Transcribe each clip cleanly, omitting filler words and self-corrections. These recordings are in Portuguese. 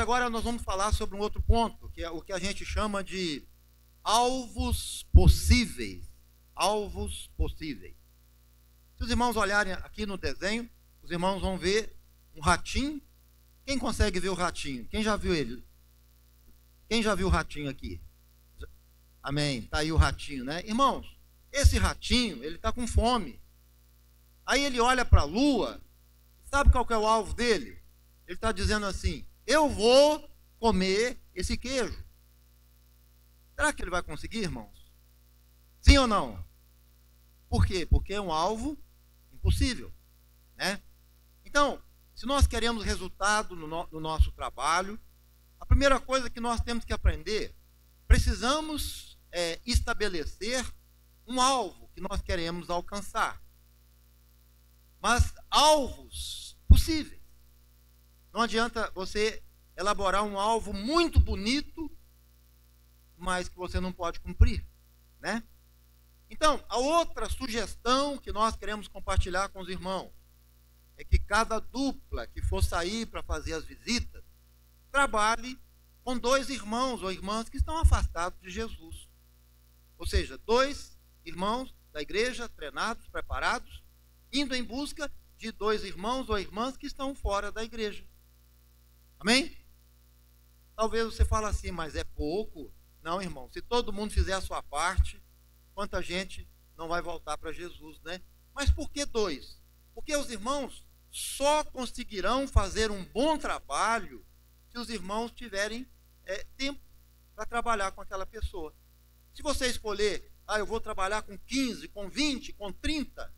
agora nós vamos falar sobre um outro ponto, que é o que a gente chama de alvos possíveis. Alvos possíveis. Se os irmãos olharem aqui no desenho, os irmãos vão ver um ratinho. Quem consegue ver o ratinho? Quem já viu ele? Quem já viu o ratinho aqui? Amém. Está aí o ratinho, né? Irmãos, esse ratinho, ele está com fome. Aí ele olha para a lua. Sabe qual que é o alvo dele? Ele está dizendo assim: eu vou comer esse queijo. Será que ele vai conseguir, irmãos? Sim ou não? Por quê? Porque é um alvo impossível, né? Então, se nós queremos resultado no nosso trabalho, a primeira coisa que nós temos que aprender, precisamos estabelecer um alvo que nós queremos alcançar. Mas alvos possíveis. Não adianta você elaborar um alvo muito bonito, mas que você não pode cumprir, né? Então, a outra sugestão que nós queremos compartilhar com os irmãos é que cada dupla que for sair para fazer as visitas, trabalhe com 2 irmãos ou irmãs que estão afastados de Jesus. Ou seja, 2 irmãos da igreja, treinados, preparados, indo em busca de 2 irmãos ou irmãs que estão fora da igreja. Amém? Talvez você fale assim, mas é pouco. Não, irmão, se todo mundo fizer a sua parte, quanta gente não vai voltar para Jesus, né? Mas por que 2? Porque os irmãos só conseguirão fazer um bom trabalho se os irmãos tiverem tempo para trabalhar com aquela pessoa. Se você escolher, eu vou trabalhar com 15, com 20, com 30,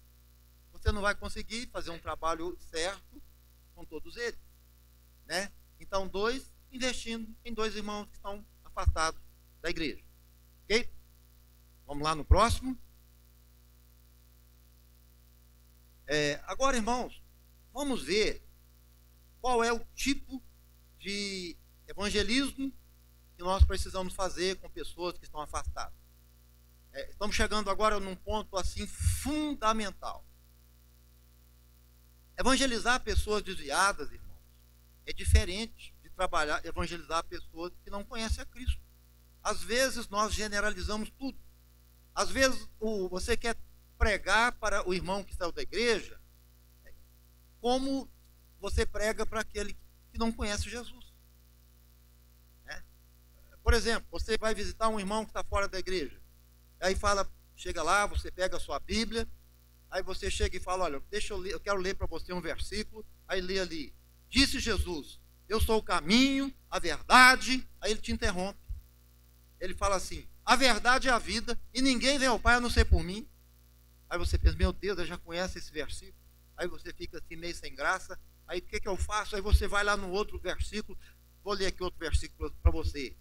você não vai conseguir fazer um trabalho certo com todos eles, né? Então, 2 investindo em 2 irmãos que estão afastados da igreja. Ok? Vamos lá no próximo. Agora, irmãos, vamos ver qual é o tipo de evangelismo que nós precisamos fazer com pessoas que estão afastadas. Estamos chegando agora num ponto assim fundamental. Evangelizar pessoas desviadas, irmãos, é diferente de evangelizar pessoas que não conhecem a Cristo. Às vezes nós generalizamos tudo. Às vezes você quer pregar para o irmão que saiu da igreja como você prega para aquele que não conhece Jesus. Por exemplo, você vai visitar um irmão que está fora da igreja. Aí chega lá, você pega a sua Bíblia, aí você chega e fala, olha, deixa eu ler, eu quero ler para você um versículo. Aí lê ali: disse Jesus, eu sou o caminho, a verdade. Aí ele te interrompe. Ele fala assim: a verdade é a vida, e ninguém vem ao Pai a não ser por mim. Aí você pensa, meu Deus, eu já conheço esse versículo. Aí você fica assim meio sem graça. Aí o que eu faço? Aí você vai lá no outro versículo. Vou ler aqui outro versículo para você.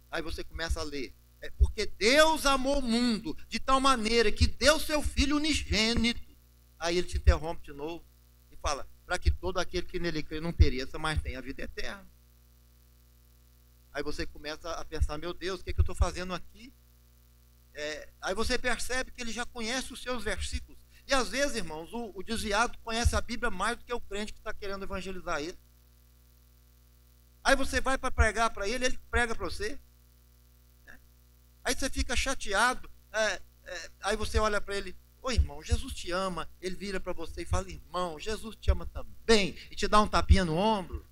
Aí você começa a ler. Porque Deus amou o mundo de tal maneira que deu seu Filho unigênito. Aí ele te interrompe de novo e fala: para que todo aquele que nele crê não pereça, mas tenha a vida eterna. Aí você começa a pensar, meu Deus, o que eu estou fazendo aqui? Aí você percebe que ele já conhece os seus versículos. E às vezes, irmãos, o desviado conhece a Bíblia mais do que o crente que está querendo evangelizar ele. Aí você vai para pregar para ele, ele prega para você. Aí você fica chateado. Aí você olha para ele: ô irmão, Jesus te ama. Ele vira para você e fala: irmão, Jesus te ama também. E te dá um tapinha no ombro.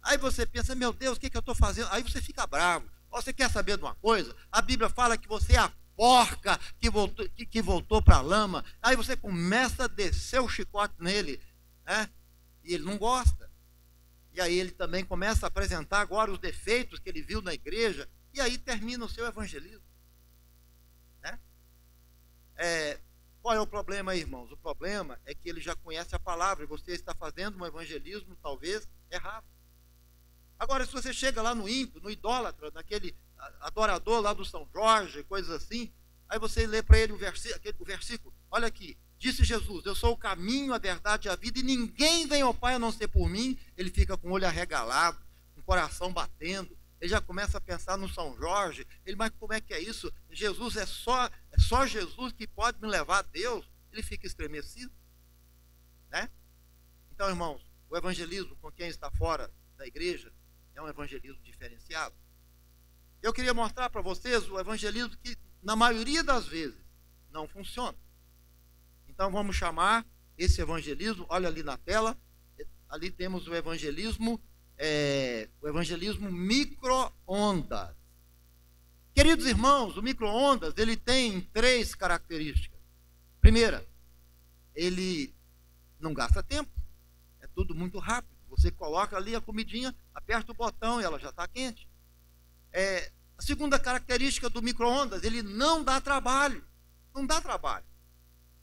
Aí você pensa: meu Deus, o que eu estou fazendo? Aí você fica bravo. Você quer saber de uma coisa? A Bíblia fala que você é a porca que voltou para a lama. Aí você começa a descer o chicote nele, né? E ele não gosta. E aí ele também começa a apresentar agora os defeitos que ele viu na igreja. E aí termina o seu evangelismo, né? Qual é o problema aí, irmãos? O problema é que ele já conhece a palavra e você está fazendo um evangelismo talvez errado. Agora, se você chega lá no ímpio, no idólatra, naquele adorador lá do São Jorge, coisas assim, aí você lê para ele o versículo: olha aqui, disse Jesus, eu sou o caminho, a verdade e a vida, e ninguém vem ao Pai a não ser por mim. Ele fica com o olho arregalado, com o coração batendo. Ele já começa a pensar no São Jorge. Mas como é que é isso? Jesus é só Jesus que pode me levar a Deus. Ele fica estremecido, né? Então, irmãos, o evangelismo com quem está fora da igreja é um evangelismo diferenciado. Eu queria mostrar para vocês o evangelismo que, na maioria das vezes, não funciona. Então vamos chamar esse evangelismo, olha ali na tela, ali temos o evangelismo micro-ondas. Queridos irmãos, o micro-ondas, ele tem 3 características. Primeira, ele não gasta tempo, é tudo muito rápido. Você coloca ali a comidinha, aperta o botão e ela já está quente. A segunda característica do micro-ondas, ele não dá trabalho. Não dá trabalho,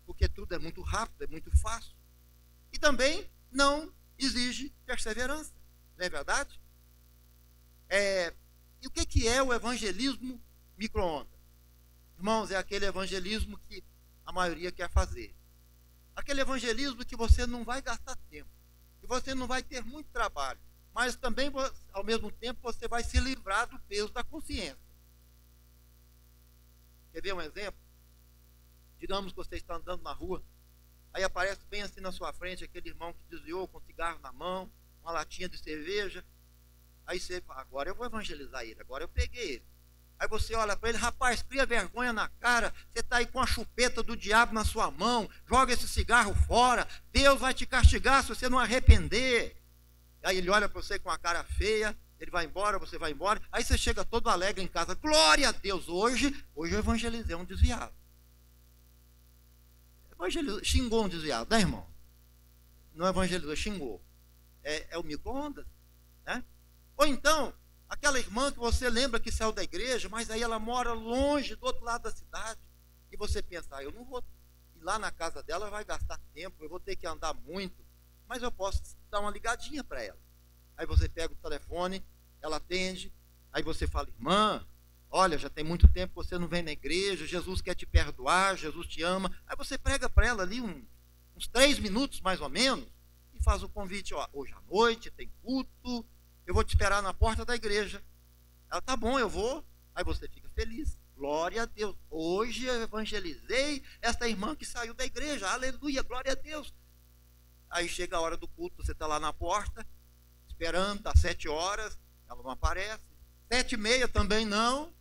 porque tudo é muito rápido, é muito fácil. E também não exige perseverança, não é verdade? E o que é o evangelismo micro-ondas? Irmãos, é aquele evangelismo que a maioria quer fazer. Aquele evangelismo que você não vai gastar tempo, que você não vai ter muito trabalho, mas também, ao mesmo tempo, você vai se livrar do peso da consciência. Quer ver um exemplo? Digamos que você está andando na rua, aí aparece bem assim na sua frente aquele irmão que desviou com um cigarro na mão, uma latinha de cerveja. Aí você fala, agora eu vou evangelizar ele, agora eu peguei ele. Aí você olha para ele, rapaz, cria vergonha na cara, você está aí com a chupeta do diabo na sua mão, joga esse cigarro fora, Deus vai te castigar se você não arrepender. Aí ele olha para você com a cara feia, ele vai embora, você vai embora, aí você chega todo alegre em casa, glória a Deus, hoje eu evangelizei um desviado. Xingou um desviado, né, irmão? Não evangelizou, xingou. É o micro-ondas, né? Ou então, aquela irmã que você lembra que saiu da igreja, mas aí ela mora longe, do outro lado da cidade, e você pensa, eu não vou ir lá na casa dela, vai gastar tempo, eu vou ter que andar muito, mas eu posso dar uma ligadinha para ela. Aí você pega o telefone, ela atende, aí você fala, irmã, olha, já tem muito tempo que você não vem na igreja, Jesus quer te perdoar, Jesus te ama. Aí você prega para ela ali uns 3 minutos, mais ou menos, e faz o convite, ó, hoje à noite tem culto, eu vou te esperar na porta da igreja. Ela, tá bom, eu vou. Aí você fica feliz. Glória a Deus. Hoje eu evangelizei esta irmã que saiu da igreja. Aleluia, glória a Deus. Aí chega a hora do culto, você está lá na porta, esperando, às 7 horas, ela não aparece. 7h30 também não.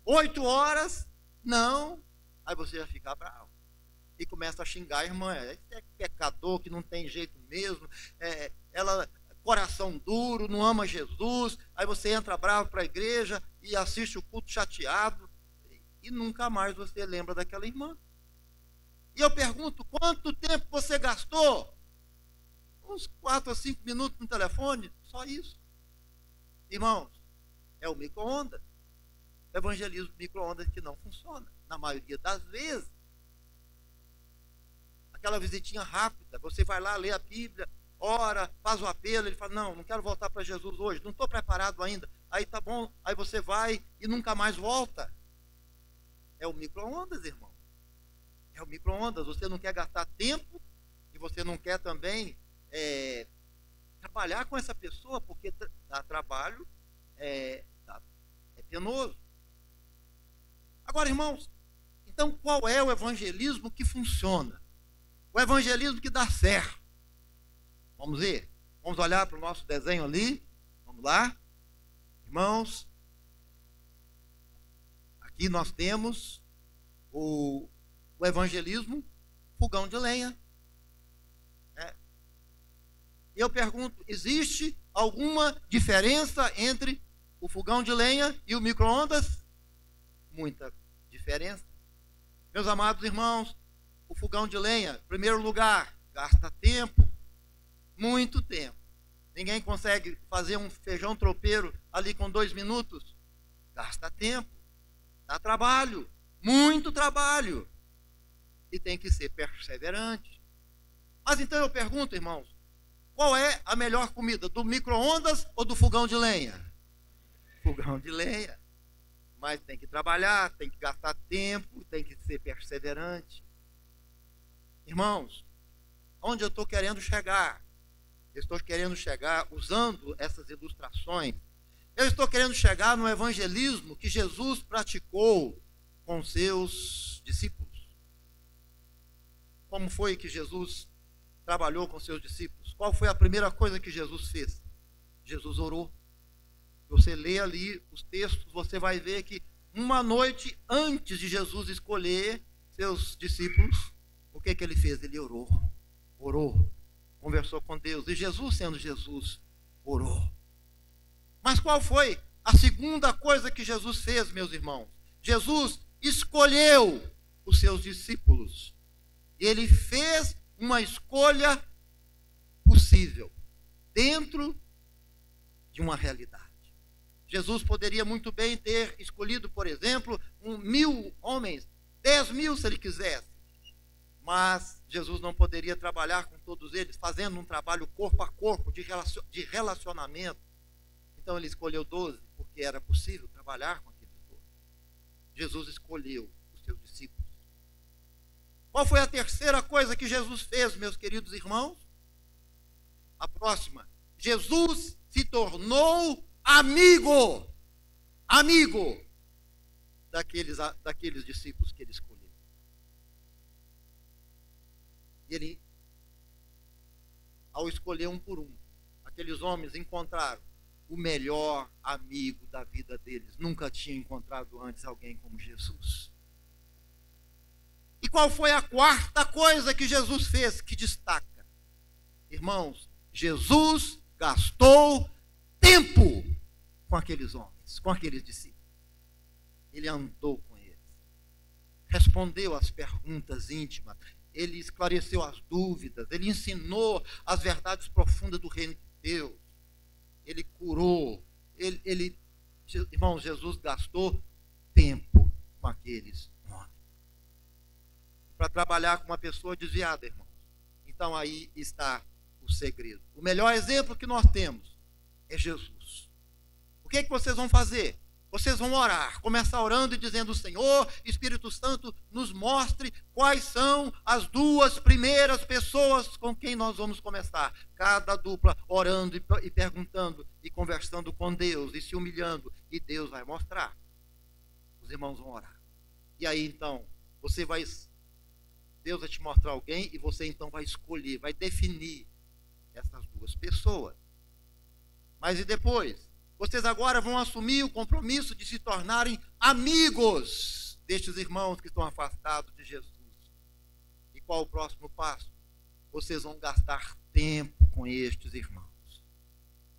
8 horas, não. Aí você já fica bravo. E começa a xingar a irmã. Esse é pecador que não tem jeito mesmo. Ela... coração duro, não ama Jesus, aí você entra bravo para a igreja e assiste o culto chateado e nunca mais você lembra daquela irmã. E eu pergunto, quanto tempo você gastou? Uns 4 ou 5 minutos no telefone, só isso. Irmãos, é o micro-ondas. O evangelismo micro-ondas que não funciona, na maioria das vezes. Aquela visitinha rápida, você vai lá ler a Bíblia, ora, faz o apelo, ele fala, não quero voltar para Jesus hoje, não estou preparado ainda. Aí tá bom, aí você vai e nunca mais volta. É o micro-ondas, irmão. É o micro-ondas, você não quer gastar tempo e você não quer também trabalhar com essa pessoa, porque dá trabalho, é penoso. Agora, irmãos, então qual é o evangelismo que funciona? O evangelismo que dá certo. Vamos ver? Vamos olhar para o nosso desenho ali. Vamos lá. Irmãos, aqui nós temos o evangelismo fogão de lenha. E eu pergunto, existe alguma diferença entre o fogão de lenha e o micro-ondas? Muita diferença. Meus amados irmãos, o fogão de lenha, em primeiro lugar, gasta tempo. Muito tempo. Ninguém consegue fazer um feijão tropeiro ali com 2 minutos. Gasta tempo. Dá trabalho. Muito trabalho. E tem que ser perseverante. Mas então eu pergunto, irmãos, qual é a melhor comida? Do micro-ondas ou do fogão de lenha? Fogão de lenha. Mas tem que trabalhar, tem que gastar tempo, tem que ser perseverante. Irmãos, onde eu estou querendo chegar? Eu estou querendo chegar, usando essas ilustrações, eu estou querendo chegar no evangelismo que Jesus praticou com seus discípulos. Como foi que Jesus trabalhou com seus discípulos? Qual foi a primeira coisa que Jesus fez? Jesus orou. Você lê ali os textos, você vai ver que uma noite antes de Jesus escolher seus discípulos, o que ele fez? Ele orou, conversou com Deus. E Jesus, sendo Jesus, orou. Mas qual foi a segunda coisa que Jesus fez, meus irmãos? Jesus escolheu os seus discípulos. E ele fez uma escolha possível, dentro de uma realidade. Jesus poderia muito bem ter escolhido, por exemplo, 1.000 homens, 10.000 se ele quisesse. Mas Jesus não poderia trabalhar com todos eles, fazendo um trabalho corpo a corpo, de relacionamento. Então ele escolheu 12, porque era possível trabalhar com aqueles 12. Jesus escolheu os seus discípulos. Qual foi a terceira coisa que Jesus fez, meus queridos irmãos? A próxima. Jesus se tornou amigo daqueles discípulos que ele escolheu. E ele, ao escolher um por um, aqueles homens encontraram o melhor amigo da vida deles. Nunca tinham encontrado antes alguém como Jesus. E qual foi a quarta coisa que Jesus fez que destaca? Irmãos, Jesus gastou tempo com aqueles homens, com aqueles discípulos. Ele andou com eles, respondeu às perguntas íntimas, ele esclareceu as dúvidas, ele ensinou as verdades profundas do reino de Deus, ele curou, irmãos, Jesus gastou tempo com aqueles homens. Para trabalhar com uma pessoa desviada, irmãos. Então aí está o segredo. O melhor exemplo que nós temos é Jesus. O que vocês vão fazer? Vocês vão orar, começar orando e dizendo: Senhor, Espírito Santo, nos mostre quais são as duas primeiras pessoas com quem nós vamos começar. Cada dupla orando e perguntando e conversando com Deus e se humilhando, e Deus vai mostrar. Os irmãos vão orar. E aí então, Deus vai te mostrar alguém e você então vai escolher, vai definir essas duas pessoas. Mas e depois? Vocês agora vão assumir o compromisso de se tornarem amigos destes irmãos que estão afastados de Jesus. E qual o próximo passo? Vocês vão gastar tempo com estes irmãos.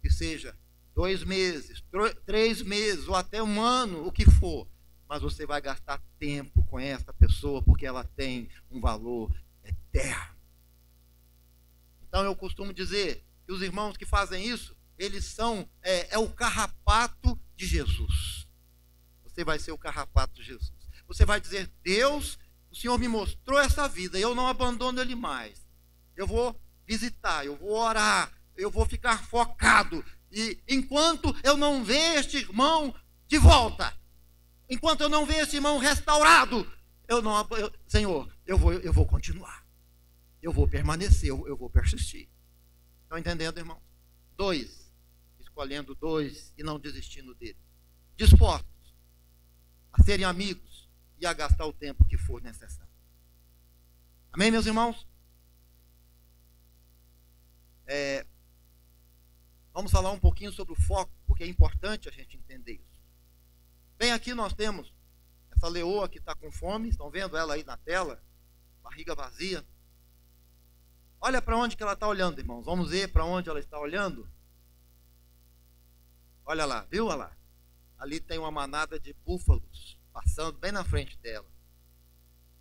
Que seja 2 meses, 3 meses ou até 1 ano, o que for. Mas você vai gastar tempo com essa pessoa porque ela tem um valor eterno. Então eu costumo dizer que os irmãos que fazem isso, eles são o carrapato de Jesus. Você vai ser o carrapato de Jesus. Você vai dizer: Deus, o Senhor me mostrou essa vida, eu não abandono ele mais. Eu vou visitar, eu vou orar, eu vou ficar focado. E enquanto eu não ver este irmão de volta, enquanto eu não ver este irmão restaurado, Senhor, eu vou continuar. Eu vou permanecer, eu vou persistir. Estão entendendo, irmão? 2, escolhendo 2 e não desistindo dele. Dispostos a serem amigos e a gastar o tempo que for necessário. Amém, meus irmãos? Vamos falar um pouquinho sobre o foco, porque é importante a gente entender isso. Bem, aqui nós temos essa leoa que está com fome, estão vendo ela aí na tela? Barriga vazia. Olha para onde que ela está olhando, irmãos. Vamos ver para onde ela está olhando. Olha lá, viu? Olha lá. Ali tem uma manada de búfalos passando bem na frente dela.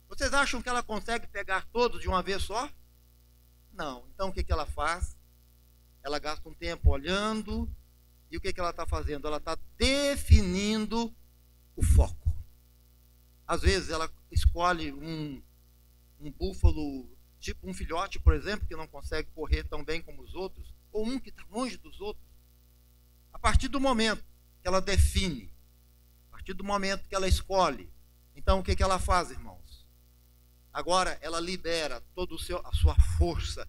Vocês acham que ela consegue pegar todos de uma vez só? Não. Então o que ela faz? Ela gasta um tempo olhando. E o que ela está fazendo? Ela está definindo o foco. Às vezes ela escolhe um búfalo, tipo um filhote, por exemplo, que não consegue correr tão bem como os outros, ou um que está longe dos outros. A partir do momento que ela define, a partir do momento que ela escolhe, então o que ela faz, irmãos? Agora ela libera toda a sua força.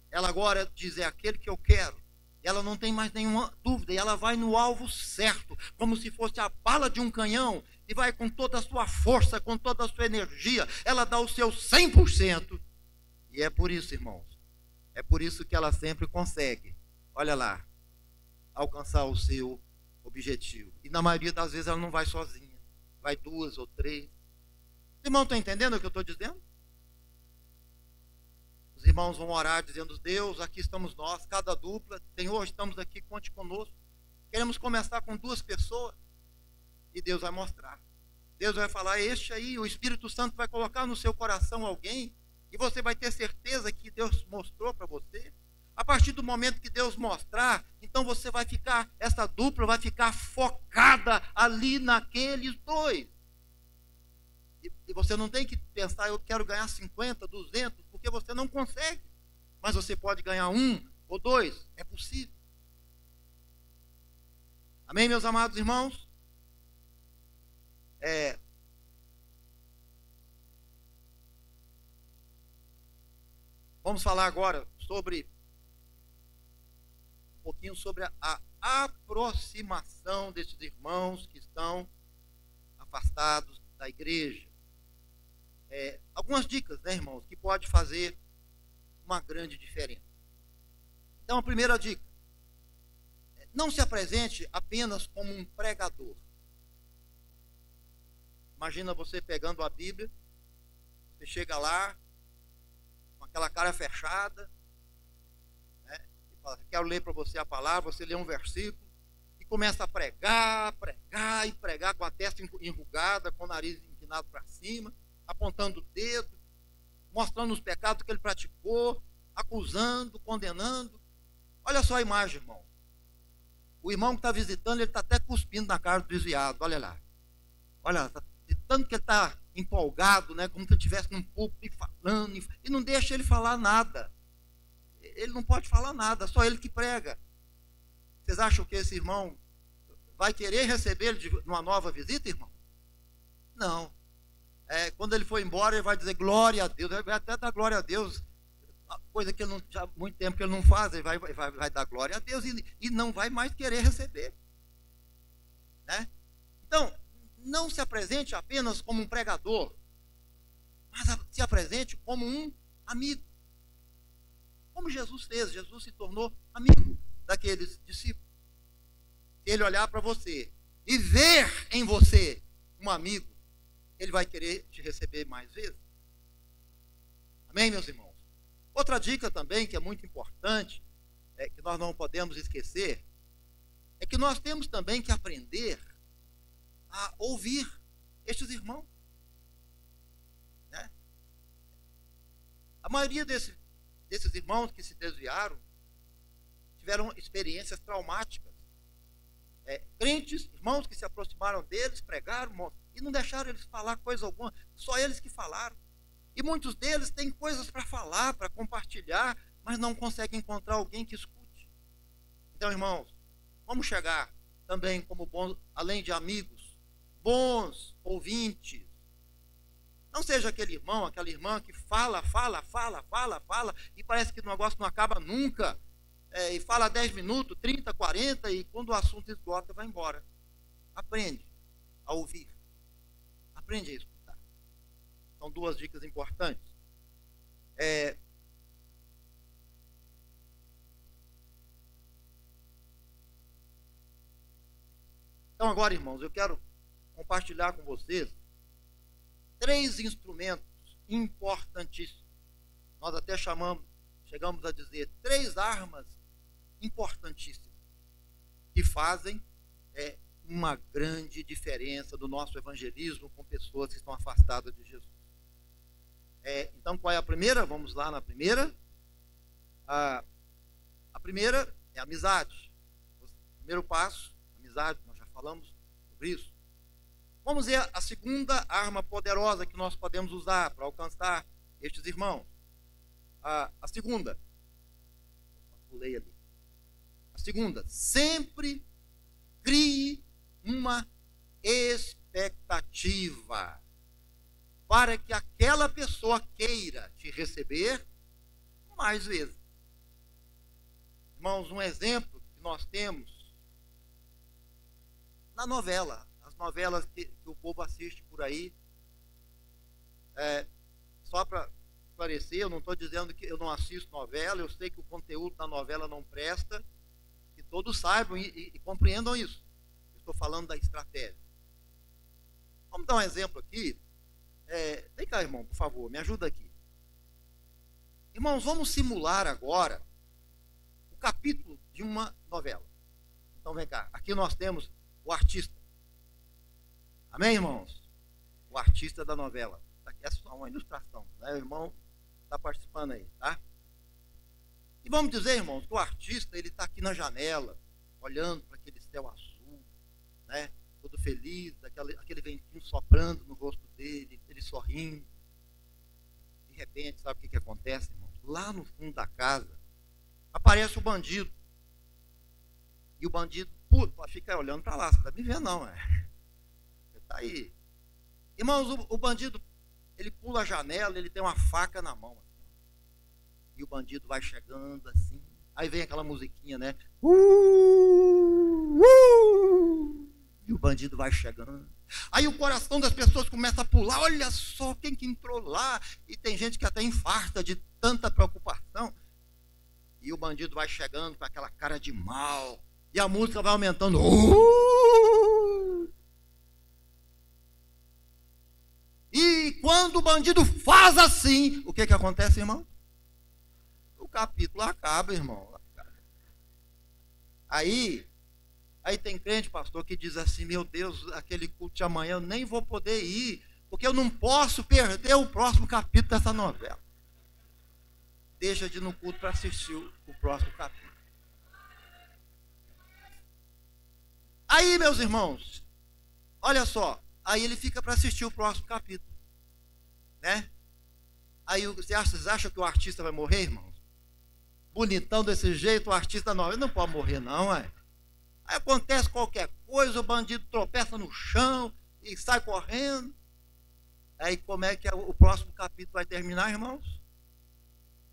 Ela agora diz: é aquele que eu quero. Ela não tem mais nenhuma dúvida, e ela vai no alvo certo, como se fosse a bala de um canhão, e vai com toda a sua força, com toda a sua energia. Ela dá o seu 100%. E é por isso, irmãos, é por isso que ela sempre consegue olha lá, alcançar o seu objetivo. E na maioria das vezes ela não vai sozinha, vai duas ou três. Os irmãos estão entendendo o que eu estou dizendo? Os irmãos vão orar dizendo: Deus, aqui estamos nós, cada dupla, Senhor, estamos aqui, conte conosco. Queremos começar com 2 pessoas e Deus vai mostrar. Deus vai falar: este aí, o Espírito Santo vai colocar no seu coração alguém e você vai ter certeza que Deus mostrou para você. A partir do momento que Deus mostrar, então você vai ficar, essa dupla vai ficar focada ali naqueles 2. E você não tem que pensar: eu quero ganhar 50, 200, porque você não consegue. Mas você pode ganhar 1 ou 2, é possível. Amém, meus amados irmãos? Vamos falar agora sobre um pouquinho sobre a aproximação desses irmãos que estão afastados da igreja. Algumas dicas, né, irmãos, que pode fazer uma grande diferença. Então, a primeira dica: não se apresente apenas como um pregador. Imagina você pegando a Bíblia, você chega lá com aquela cara fechada, né, e fala: quero ler para você a palavra. Você lê um versículo e começa a pregar, pregar e pregar, com a testa enrugada, com o nariz inclinado para cima, apontando o dedo, mostrando os pecados que ele praticou, acusando, condenando. Olha só a imagem, irmão. O irmão que está visitando, ele está até cuspindo na cara do desviado. Olha lá. Olha, de tanto que ele está empolgado, né, como se ele estivesse num púlpito falando, e não deixa ele falar nada. Ele não pode falar nada, só ele que prega. Vocês acham que esse irmão vai querer receber ele numa nova visita, irmão? Não. Quando ele for embora, ele vai dizer glória a Deus. Ele vai até dar glória a Deus, coisa que ele não, já há muito tempo que ele não faz. Ele vai dar glória a Deus e não vai mais querer receber, né? Então, não se apresente apenas como um pregador, mas se apresente como um amigo. Como Jesus fez. Jesus se tornou amigo daqueles discípulos. Se ele olhar para você e ver em você um amigo, ele vai querer te receber mais vezes. Amém, meus irmãos? Outra dica também que é muito importante, que nós não podemos esquecer, é que nós temos também que aprender a ouvir estes irmãos, né? A maioria desses irmãos que se desviaram tiveram experiências traumáticas. Crentes, irmãos que se aproximaram deles, pregaram e não deixaram eles falar coisa alguma, só eles que falaram. E muitos deles têm coisas para falar, para compartilhar, mas não conseguem encontrar alguém que escute. Então, irmãos, vamos chegar também como bons, além de amigos, bons ouvintes. Não seja aquele irmão, aquela irmã que fala, e parece que o negócio não acaba nunca. E fala 10 minutos, 30, 40, e quando o assunto esgota, vai embora. Aprende a ouvir. Aprende a escutar. São 2 dicas importantes. Então agora, irmãos, eu quero compartilhar com vocês 3 instrumentos importantíssimos. Nós até chegamos a dizer 3 armas importantíssimas que fazem uma grande diferença do nosso evangelismo com pessoas que estão afastadas de Jesus. Então, qual é a primeira? Vamos lá na primeira. A primeira é a amizade. O primeiro passo, amizade, nós já falamos sobre isso. Vamos ver a segunda arma poderosa que nós podemos usar para alcançar estes irmãos. A segunda, pulei ali. A segunda, sempre crie uma expectativa para que aquela pessoa queira te receber mais vezes. Irmãos, um exemplo que nós temos na novela, as novelas que o povo assiste por aí. Só para esclarecer, eu não estou dizendo que eu não assisto novela, eu sei que o conteúdo da novela não presta, todos saibam e compreendam isso. Eu estou falando da estratégia. Vamos dar um exemplo aqui. Vem cá, irmão, por favor, me ajuda aqui. Irmãos, vamos simular agora o capítulo de uma novela. Então vem cá, aqui nós temos o artista. Amém, irmãos? O artista da novela. Aqui é só uma ilustração, né? O irmão está participando aí, tá? E vamos dizer, irmãos, que o artista, ele está aqui na janela, olhando para aquele céu azul, né? Todo feliz, aquele ventinho soprando no rosto dele, ele sorrindo. De repente, sabe o que acontece, irmãos? Lá no fundo da casa, aparece o bandido. E o bandido, fica olhando para lá, você não está me vendo não, Você está aí. Irmãos, o bandido, ele pula a janela, ele tem uma faca na mão. Assim. E o bandido vai chegando assim. Aí vem aquela musiquinha, né? E o bandido vai chegando. Aí o coração das pessoas começa a pular. Olha só quem que entrou lá. E tem gente que até infarta de tanta preocupação. E o bandido vai chegando com aquela cara de mal. E a música vai aumentando. E quando o bandido faz assim, o que acontece, irmão? O capítulo acaba, irmão. Aí tem crente, pastor, que diz assim: meu Deus, aquele culto de amanhã eu nem vou poder ir, porque eu não posso perder o próximo capítulo dessa novela. Deixa de ir no culto para assistir o próximo capítulo. Aí, meus irmãos, olha só, aí ele fica para assistir o próximo capítulo, né? Aí vocês acham que o artista vai morrer, irmãos? Bonitão desse jeito, o artista não, ele não pode morrer não, Aí acontece qualquer coisa, o bandido tropeça no chão e sai correndo. Aí como é que o próximo capítulo vai terminar, irmãos?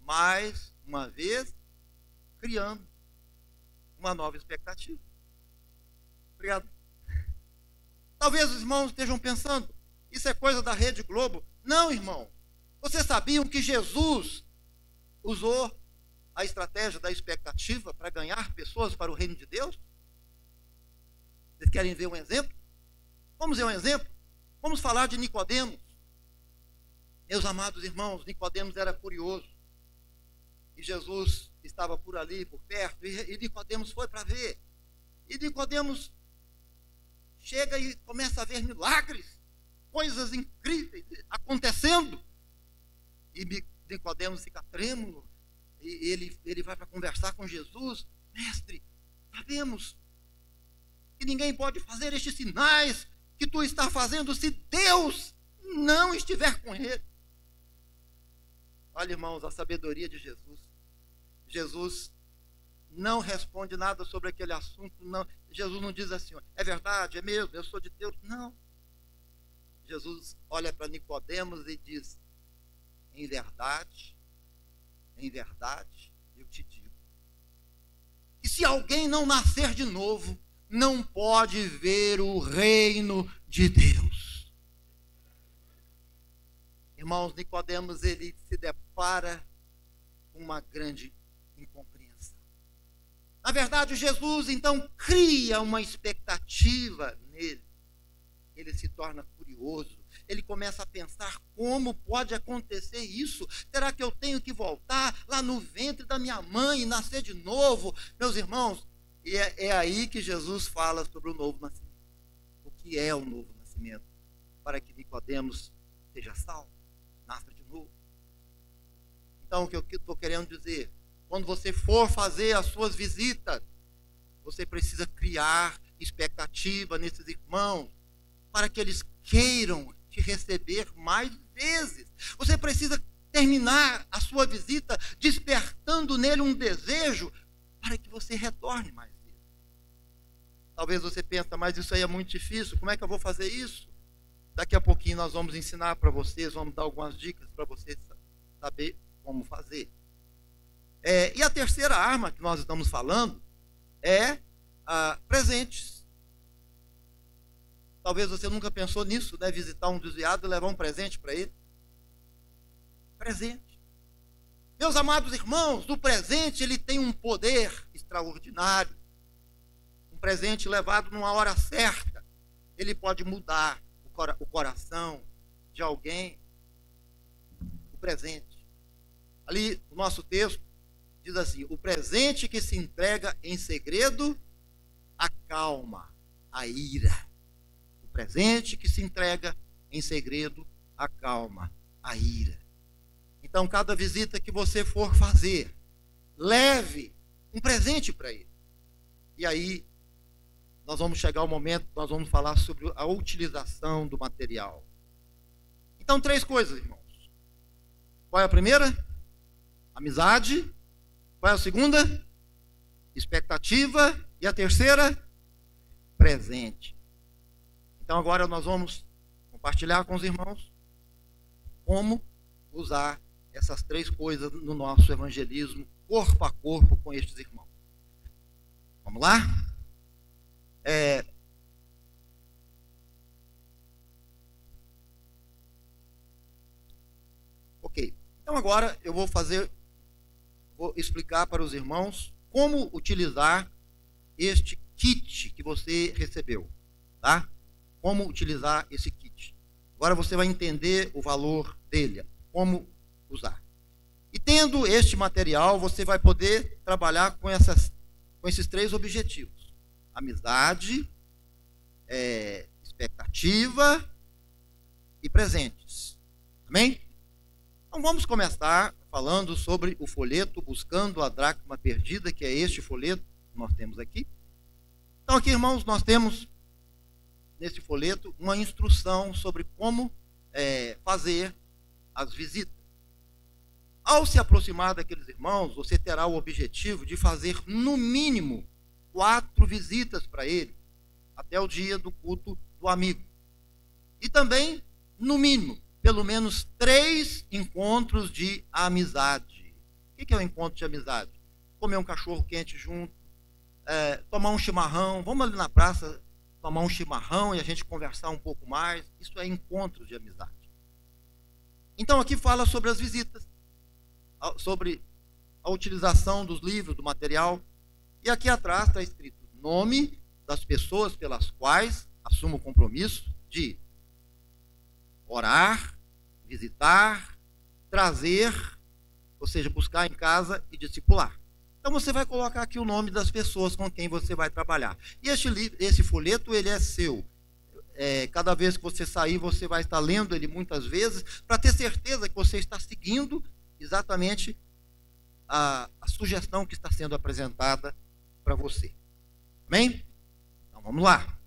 Mais uma vez, criando uma nova expectativa. Obrigado. Talvez os irmãos estejam pensando, isso é coisa da Rede Globo. Não, irmão. Vocês sabiam que Jesus usou a estratégia da expectativa para ganhar pessoas para o reino de Deus? Vocês querem ver um exemplo? Vamos ver um exemplo? Vamos falar de Nicodemos. Meus amados irmãos, Nicodemos era curioso. E Jesus estava por ali, por perto, e Nicodemos foi para ver. E Nicodemos chega e começa a ver milagres, coisas incríveis acontecendo. E Nicodemos fica trêmulo. E ele vai para conversar com Jesus. Mestre, sabemos que ninguém pode fazer estes sinais que tu está fazendo se Deus não estiver com ele. Olha, irmãos, a sabedoria de Jesus. Jesus não responde nada sobre aquele assunto. Não. Jesus não diz assim, é verdade, é mesmo, eu sou de Deus. Não. Jesus olha para Nicodemos e diz, em verdade, eu te digo, que se alguém não nascer de novo, não pode ver o reino de Deus. Irmãos, Nicodemos, ele se depara com uma grande incompreensão. Na verdade, Jesus então cria uma expectativa nele. Ele se torna curioso. Ele começa a pensar, como pode acontecer isso? Será que eu tenho que voltar lá no ventre da minha mãe e nascer de novo? Meus irmãos, e é aí que Jesus fala sobre o novo nascimento. O que é o novo nascimento? Para que Nicodemos seja salvo, nasça de novo. Então, o que eu estou querendo dizer, quando você for fazer as suas visitas, você precisa criar expectativa nesses irmãos, para que eles queiram te receber mais vezes. Você precisa terminar a sua visita despertando nele um desejo para que você retorne mais vezes. Talvez você pense, mas isso aí é muito difícil, como é que eu vou fazer isso? Daqui a pouquinho nós vamos ensinar para vocês, vamos dar algumas dicas para vocês saber como fazer. E a terceira arma que nós estamos falando é presentes. Talvez você nunca pensou nisso, né? Visitar um desviado e levar um presente para ele. Presente. Meus amados irmãos, o presente ele tem um poder extraordinário. presente levado numa hora certa, ele pode mudar o coração de alguém. O presente. Ali, o nosso texto diz assim: o presente que se entrega em segredo acalma a ira. O presente que se entrega em segredo acalma a ira. Então, cada visita que você for fazer, leve um presente para ele. E aí, nós vamos chegar ao momento, nós vamos falar sobre a utilização do material. Então, 3 coisas, irmãos. Qual é a primeira? Amizade. Qual é a segunda? Expectativa. E a terceira? Presente. Então, agora nós vamos compartilhar com os irmãos como usar essas 3 coisas no nosso evangelismo, corpo a corpo, com estes irmãos. Vamos lá? Ok. Então agora eu vou explicar para os irmãos como utilizar este kit que você recebeu, tá? Como utilizar esse kit. Agora você vai entender o valor dele, como usar. E tendo este material, você vai poder trabalhar com esses 3 objetivos: amizade, expectativa e presentes. Amém? Então vamos começar falando sobre o folheto Buscando a Dracma Perdida, que é este folheto que nós temos aqui. Então aqui, irmãos, nós temos nesse folheto uma instrução sobre como fazer as visitas. Ao se aproximar daqueles irmãos, você terá o objetivo de fazer no mínimo 4 visitas para ele, até o dia do culto do amigo. E também, no mínimo, pelo menos 3 encontros de amizade. O que é um encontro de amizade? Comer um cachorro quente junto, tomar um chimarrão, vamos ali na praça tomar um chimarrão e a gente conversar um pouco mais. Isso é encontro de amizade. Então aqui fala sobre as visitas, sobre a utilização dos livros, do material. E aqui atrás está escrito nome das pessoas pelas quais assumo o compromisso de orar, visitar, trazer, ou seja, buscar em casa e discipular. Então você vai colocar aqui o nome das pessoas com quem você vai trabalhar. E esse folheto, ele é seu. Cada vez que você sair, você vai estar lendo ele muitas vezes, para ter certeza que você está seguindo exatamente a sugestão que está sendo apresentada para você. Amém? Então vamos lá.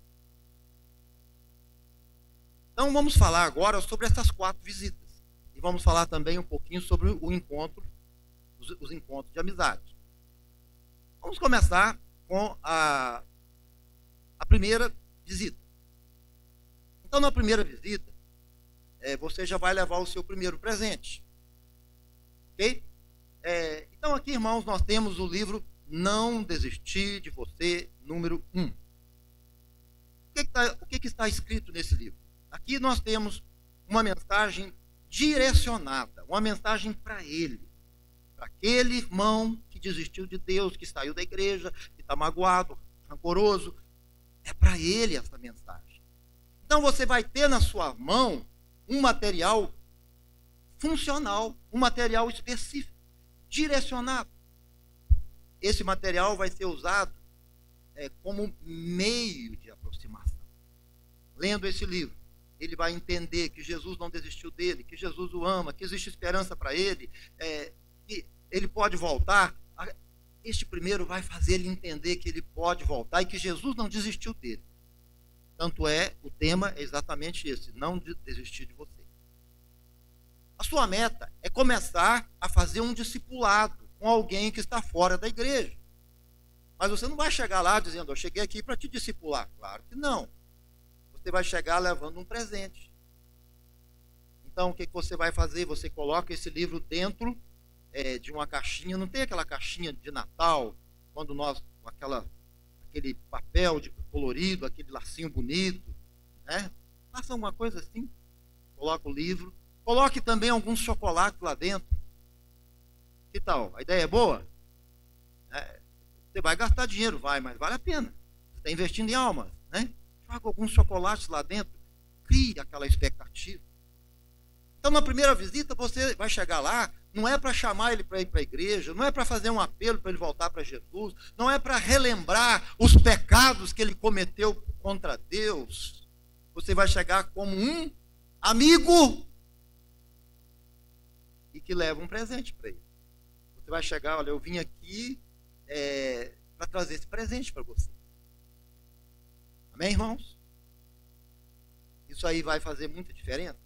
Então vamos falar agora sobre essas 4 visitas. E vamos falar também um pouquinho sobre o encontro, os encontros de amizade. Vamos começar com a primeira visita. Então, na primeira visita, você já vai levar o seu primeiro presente. Ok? Então, aqui, irmãos, nós temos o livro Não Desistir de Você, número 1. O que está escrito nesse livro? Aqui nós temos uma mensagem direcionada, uma mensagem para ele, para aquele irmão que desistiu de Deus, que saiu da igreja, que está magoado, rancoroso. É para ele essa mensagem. Então você vai ter na sua mão um material funcional, um material específico, direcionado. Esse material vai ser usado como meio de aproximação. Lendo esse livro, ele vai entender que Jesus não desistiu dele, que Jesus o ama, que existe esperança para ele, que ele pode voltar. Este primeiro vai fazer ele entender que ele pode voltar e que Jesus não desistiu dele. Tanto o tema é exatamente esse: não desistir de você. A sua meta é começar a fazer um discipulado com alguém que está fora da igreja. Mas você não vai chegar lá dizendo: eu cheguei aqui para te discipular. Claro que não. Você vai chegar levando um presente. Então, o que você vai fazer? Você coloca esse livro dentro de uma caixinha. Não tem aquela caixinha de Natal, quando aquele papel colorido, aquele lacinho bonito, né? Faça alguma coisa assim. Coloca o livro. Coloque também alguns chocolates lá dentro. Que tal? A ideia é boa? Você vai gastar dinheiro, mas vale a pena. está investindo em almas, né? Joga alguns chocolates lá dentro, cria aquela expectativa. Então, na primeira visita, você vai chegar lá, não é para chamar ele para ir para a igreja, não é para fazer um apelo para ele voltar para Jesus, não é para relembrar os pecados que ele cometeu contra Deus. Você vai chegar como um amigo e que leva um presente para ele. Você vai chegar, olha, eu vim aqui para trazer esse presente para você. Amém, irmãos? Isso aí vai fazer muita diferença.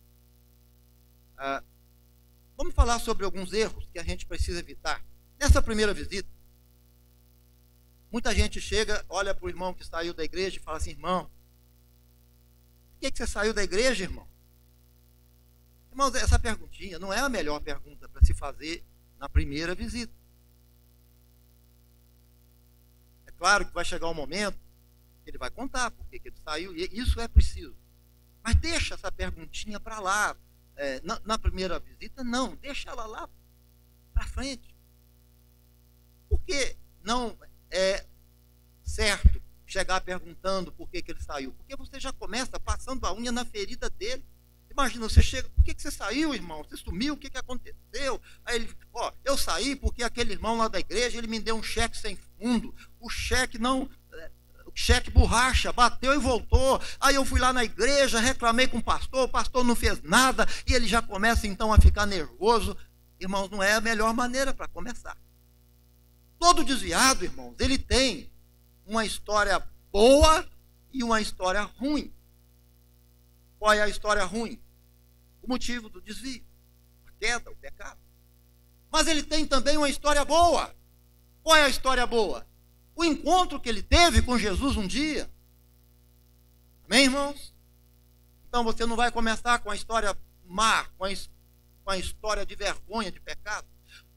Vamos falar sobre alguns erros que a gente precisa evitar. Nessa primeira visita, muita gente chega, olha para o irmão que saiu da igreja e fala assim: irmão, por que você saiu da igreja, irmão? Irmãos, essa perguntinha não é a melhor pergunta para se fazer na primeira visita. É claro que vai chegar um momento que ele vai contar por que ele saiu, e isso é preciso. Mas deixa essa perguntinha para lá. Na primeira visita, não, deixa ela lá para frente. Por que não é certo chegar perguntando por que ele saiu? Porque você já começa passando a unha na ferida dele. Imagina, você chega, por que você saiu, irmão? Você sumiu, o que aconteceu? Aí ele, eu saí porque aquele irmão lá da igreja, ele me deu um cheque sem fundo. O cheque borracha, bateu e voltou. Aí eu fui lá na igreja, reclamei com o pastor não fez nada, e ele já começa então a ficar nervoso. Irmãos, não é a melhor maneira para começar. Todo desviado, irmãos, ele tem uma história boa e uma história ruim. Qual é a história ruim? O motivo do desvio, a queda, o pecado. Mas ele tem também uma história boa. Qual é a história boa? O encontro que ele teve com Jesus um dia. Amém, irmãos? Então você não vai começar com a história má, com a história de vergonha, de pecado.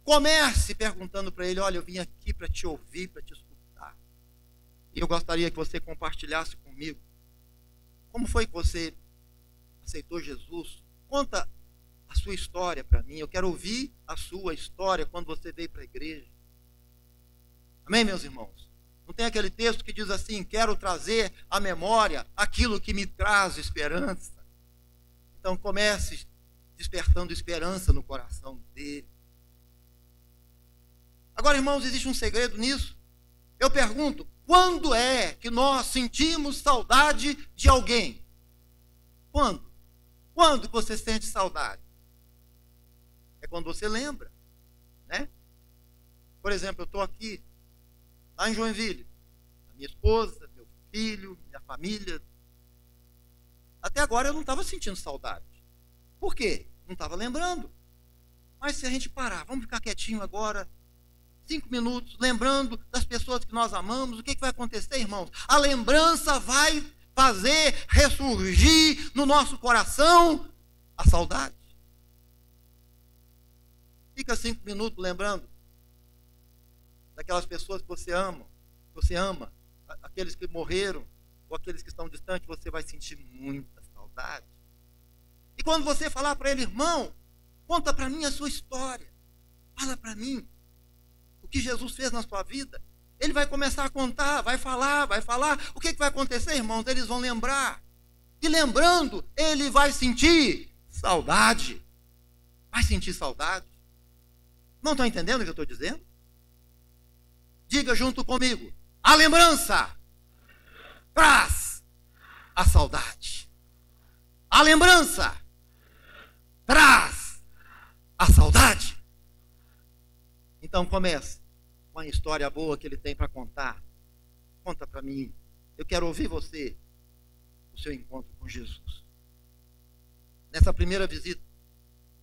Comece perguntando para ele: olha, eu vim aqui para te ouvir, para te escutar. E eu gostaria que você compartilhasse comigo como foi que você aceitou Jesus. Conta a sua história para mim. Eu quero ouvir a sua história quando você veio para a igreja. Amém, meus irmãos? Não tem aquele texto que diz assim: quero trazer à memória aquilo que me traz esperança. Então comece despertando esperança no coração dele. Agora, irmãos, existe um segredo nisso. Eu pergunto: quando é que nós sentimos saudade de alguém? Quando? Quando que você sente saudade? É quando você lembra, né? Por exemplo, eu estou aqui lá em Joinville, a minha esposa, meu filho, minha família. Até agora eu não estava sentindo saudade. Por quê? Não estava lembrando. Mas se a gente parar, vamos ficar quietinho agora, 5 minutos, lembrando das pessoas que nós amamos, o que vai acontecer, irmãos? A lembrança vai fazer ressurgir no nosso coração a saudade. Fica 5 minutos lembrando daquelas pessoas que você ama, aqueles que morreram, ou aqueles que estão distantes, você vai sentir muita saudade. E quando você falar para ele: irmão, conta para mim a sua história, fala para mim o que Jesus fez na sua vida, ele vai começar a contar, vai falar. O que vai acontecer, irmãos? Eles vão lembrar. E lembrando, ele vai sentir saudade. Vai sentir saudade. Não estão entendendo o que eu estou dizendo? Diga junto comigo: a lembrança traz a saudade. A lembrança traz a saudade. Então comece com a história boa que ele tem para contar. Conta para mim. Eu quero ouvir você, o seu encontro com Jesus. Nessa primeira visita,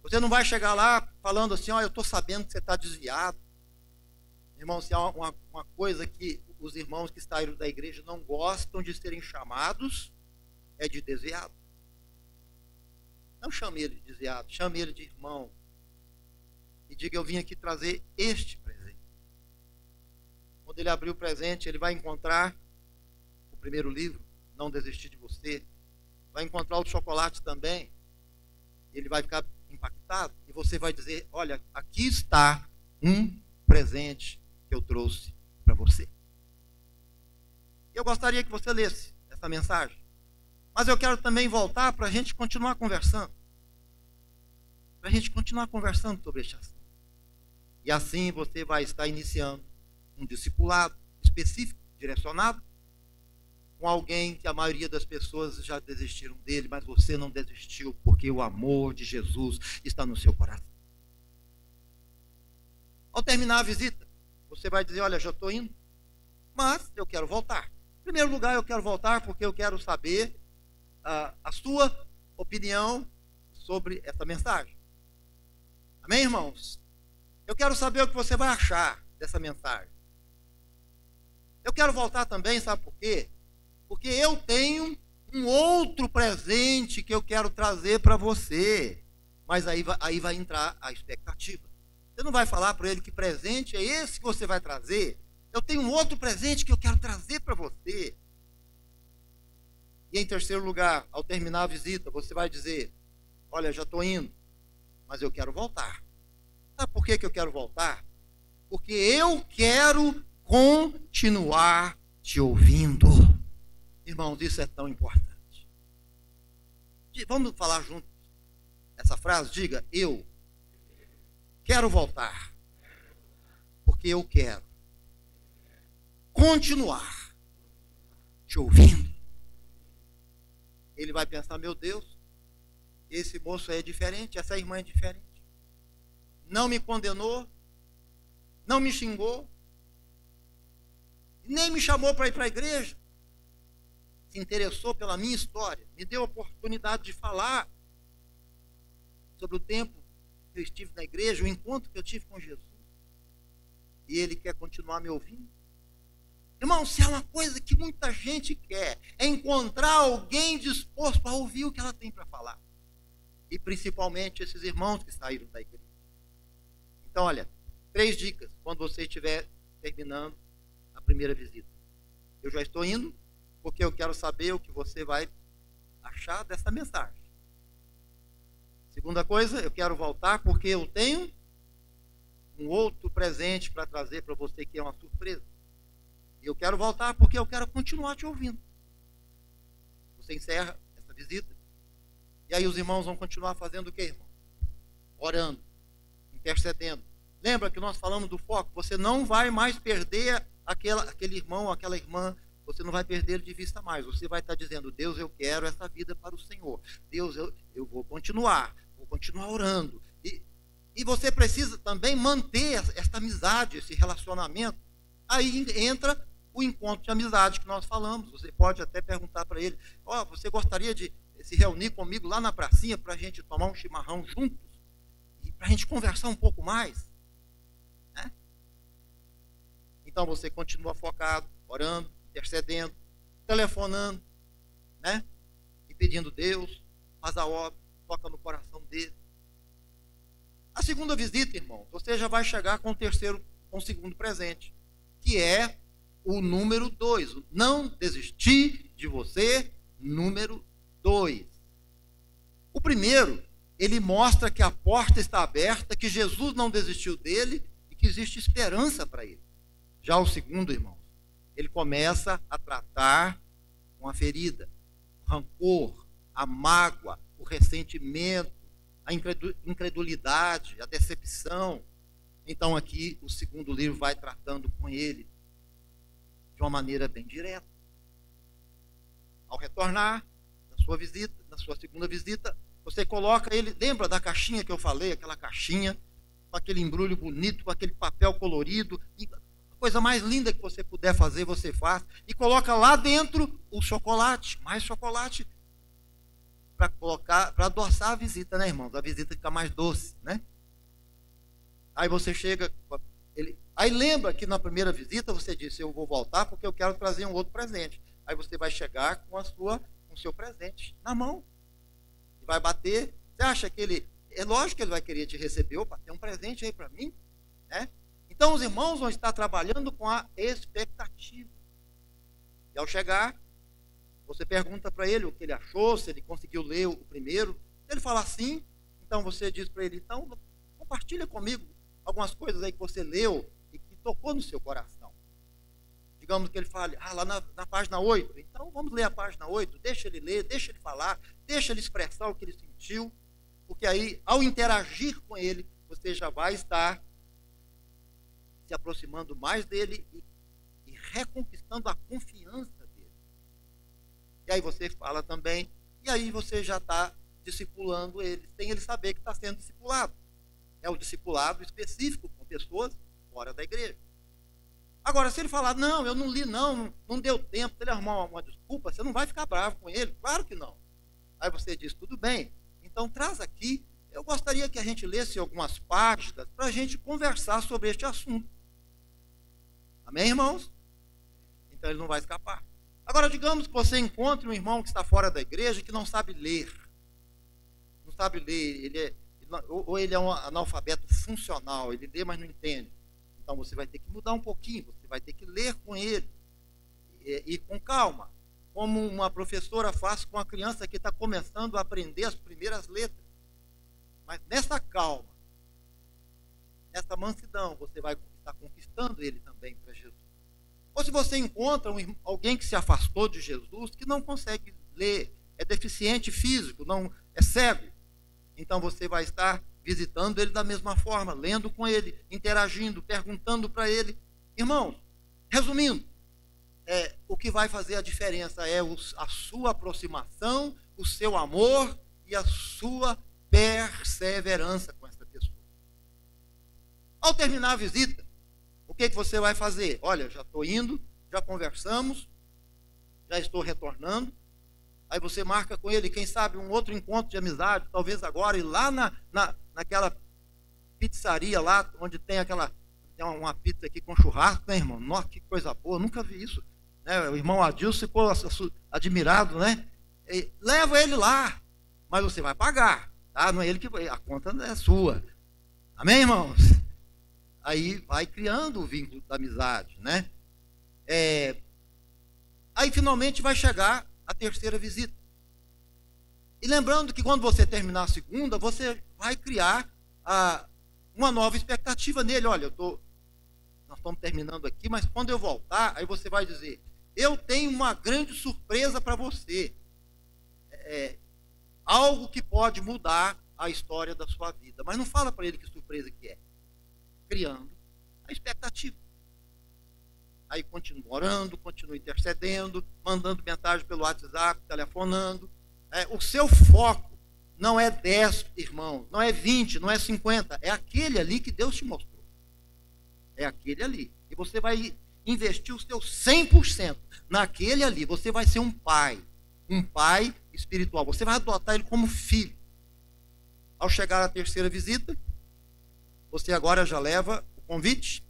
você não vai chegar lá falando assim: eu estou sabendo que você está desviado. Irmão, se há uma coisa que os irmãos que saíram da igreja não gostam de serem chamados, é de desviado. Não chame ele de desviado, chame ele de irmão. E diga: eu vim aqui trazer este presente. Quando ele abrir o presente, ele vai encontrar o primeiro livro, Não Desistir de Você. Vai encontrar o chocolate também. Ele vai ficar impactado. E você vai dizer: olha, aqui está um presente que eu trouxe para você. Eu gostaria que você lesse essa mensagem. Mas eu quero também voltar para a gente continuar conversando. Para a gente continuar conversando sobre este assunto. E assim você vai estar iniciando um discipulado específico, direcionado, com alguém que a maioria das pessoas já desistiram dele, mas você não desistiu, porque o amor de Jesus está no seu coração. Ao terminar a visita, você vai dizer, olha, já estou indo, mas eu quero voltar. Em primeiro lugar, eu quero voltar porque eu quero saber a sua opinião sobre essa mensagem. Amém, irmãos? Eu quero saber o que você vai achar dessa mensagem. Eu quero voltar também, sabe por quê? Porque eu tenho um outro presente que eu quero trazer para você. Mas aí vai entrar a expectativa. Você não vai falar para ele que presente é esse que você vai trazer. Eu tenho um outro presente que eu quero trazer para você. E em terceiro lugar, ao terminar a visita, você vai dizer, olha, já estou indo, mas eu quero voltar. Sabe por que eu quero voltar? Porque eu quero continuar te ouvindo. Irmãos, isso é tão importante. Vamos falar juntos essa frase? Diga, eu quero voltar. Porque eu quero continuar te ouvindo. Ele vai pensar, meu Deus, esse moço é diferente, essa irmã é diferente. Não me condenou, não me xingou, nem me chamou para ir para a igreja. Se interessou pela minha história, me deu a oportunidade de falar sobre o tempo que eu estive na igreja, o encontro que eu tive com Jesus. E ele quer continuar me ouvindo. Irmão, se é uma coisa que muita gente quer, é encontrar alguém disposto a ouvir o que ela tem para falar. E principalmente esses irmãos que saíram da igreja. Então, olha, 3 dicas quando você estiver terminando a primeira visita. Eu já estou indo, porque eu quero saber o que você vai achar dessa mensagem. Segunda coisa, eu quero voltar porque eu tenho um outro presente para trazer para você que é uma surpresa. E eu quero voltar porque eu quero continuar te ouvindo. Você encerra essa visita. E aí os irmãos vão continuar fazendo o quê, irmão? Orando, intercedendo. Lembra que nós falamos do foco? Você não vai mais perder aquele irmão, aquela irmã. Você não vai perder de vista mais. Você vai estar dizendo, Deus, eu quero essa vida para o Senhor. Deus, eu vou continuar orando. E você precisa também manter essa amizade, esse relacionamento. Aí entra o encontro de amizade que nós falamos. Você pode até perguntar para ele, você gostaria de se reunir comigo lá na pracinha para a gente tomar um chimarrão juntos? E para a gente conversar um pouco mais? Né? Então você continua focado, orando, intercedendo, telefonando, né? E pedindo Deus, faz a obra, toca no coração dele. A segunda visita, irmão, você já vai chegar com o segundo presente, que é o número 2. Não desistir de você, número 2. O primeiro, ele mostra que a porta está aberta, que Jesus não desistiu dele e que existe esperança para ele. Já o segundo, irmão, ele começa a tratar com a ferida, o rancor, a mágoa, o ressentimento, a incredulidade, a decepção. Então aqui o segundo livro vai tratando com ele de uma maneira bem direta. Ao retornar da sua visita, da sua segunda visita, você coloca ele, lembra da caixinha que eu falei, aquela caixinha com aquele embrulho bonito, com aquele papel colorido, a coisa mais linda que você puder fazer, você faz, e coloca lá dentro o chocolate, mais chocolate, para colocar, para adoçar a visita, né, irmãos? A visita fica mais doce, né? Aí você chega, aí lembra que na primeira visita você disse, eu vou voltar porque eu quero trazer um outro presente. Aí você vai chegar com o seu presente na mão. E vai bater. Você acha que ele, é lógico que ele vai querer te receber, opa, tem um presente aí para mim, né? Então os irmãos vão estar trabalhando com a expectativa. E ao chegar, você pergunta para ele o que ele achou, se ele conseguiu ler o primeiro. Se ele falar sim, então você diz para ele, então compartilha comigo algumas coisas aí que você leu e que tocou no seu coração. De digamos que ele fale, lá na página 8, então vamos ler a página 8, deixa ele ler, deixa ele falar, deixa ele expressar o que ele sentiu, porque aí, ao interagir com ele, você já vai estar se aproximando mais dele e reconquistando a confiança dele. E aí você fala também, e aí você já está discipulando ele, sem ele saber que está sendo discipulado. É o discipulado específico com pessoas fora da igreja. Agora, se ele falar, não, eu não li não deu tempo, se ele arrumar uma desculpa, você não vai ficar bravo com ele? Claro que não. Aí você diz, tudo bem, então traz aqui, eu gostaria que a gente lesse algumas páginas para a gente conversar sobre este assunto. Amém, irmãos? Então ele não vai escapar. Agora, digamos que você encontre um irmão que está fora da igreja que não sabe ler. Não sabe ler, ou ele é um analfabeto funcional, ele lê, mas não entende. Então você vai ter que mudar um pouquinho, você vai ter que ler com ele, e com calma, como uma professora faz com a criança que está começando a aprender as primeiras letras. Mas nessa calma, nessa mansidão, você vai estar conquistando ele também para Jesus. Ou se você encontra alguém que se afastou de Jesus, que não consegue ler, é deficiente físico, não é cego, então você vai estar visitando ele da mesma forma, lendo com ele, interagindo, perguntando para ele. Irmãos, resumindo, o que vai fazer a diferença é a sua aproximação, o seu amor e a sua perseverança com essa pessoa. Ao terminar a visita, o que você vai fazer? Olha, já estou indo, já conversamos, já estou retornando. Aí você marca com ele, quem sabe, um outro encontro de amizade, talvez agora, e lá naquela pizzaria lá, onde tem uma pizza aqui com churrasco, né, irmão? Nossa, que coisa boa, nunca vi isso. Né? O irmão Adilson ficou admirado, né? Leva ele lá, mas você vai pagar, tá? Não é ele que vai, a conta é sua. Amém, irmãos? Aí vai criando o vínculo da amizade, né? Aí finalmente vai chegar a terceira visita. E lembrando que quando você terminar a segunda, você vai criar uma nova expectativa nele. Olha, nós estamos terminando aqui, mas quando eu voltar, aí você vai dizer, eu tenho uma grande surpresa para você. Algo que pode mudar a história da sua vida. Mas não fala para ele que surpresa que é. Criando a expectativa. Aí continua orando, continua intercedendo, mandando mensagem pelo WhatsApp, telefonando. O seu foco não é 10 irmãos, não é 20, não é 50, é aquele ali que Deus te mostrou. É aquele ali. E você vai investir o seu 100% naquele ali. Você vai ser um pai espiritual. Você vai adotar ele como filho. Ao chegar à terceira visita, você agora já leva o convite.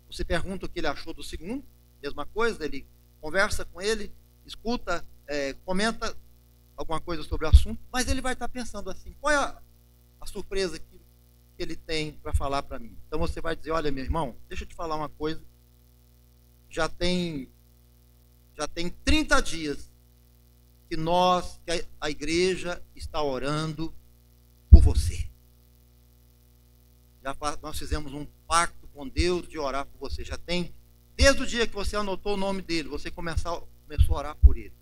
Você pergunta o que ele achou do segundo, mesma coisa, ele conversa com ele, escuta, comenta alguma coisa sobre o assunto, mas ele vai estar pensando assim, qual é a surpresa que ele tem para falar para mim? Então você vai dizer, olha, meu irmão, deixa eu te falar uma coisa, já tem 30 dias que a igreja está orando por você. Nós fizemos um pacto com Deus de orar por você. Já tem, desde o dia que você anotou o nome dele, você começou a orar por ele.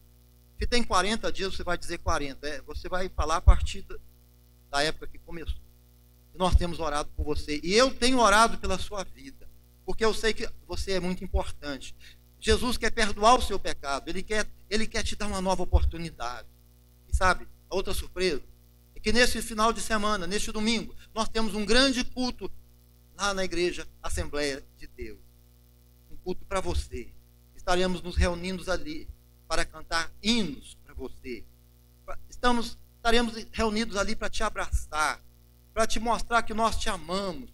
Se tem 40 dias, você vai dizer 40. Você vai falar a partir da época que começou. E nós temos orado por você. E eu tenho orado pela sua vida. Porque eu sei que você é muito importante. Jesus quer perdoar o seu pecado. Ele quer te dar uma nova oportunidade. E sabe, a outra surpresa é que nesse final de semana, neste domingo, nós temos um grande culto lá na igreja Assembleia de Deus. Um culto para você. Estaremos nos reunindo ali para cantar hinos para você. Estaremos reunidos ali para te abraçar, para te mostrar que nós te amamos,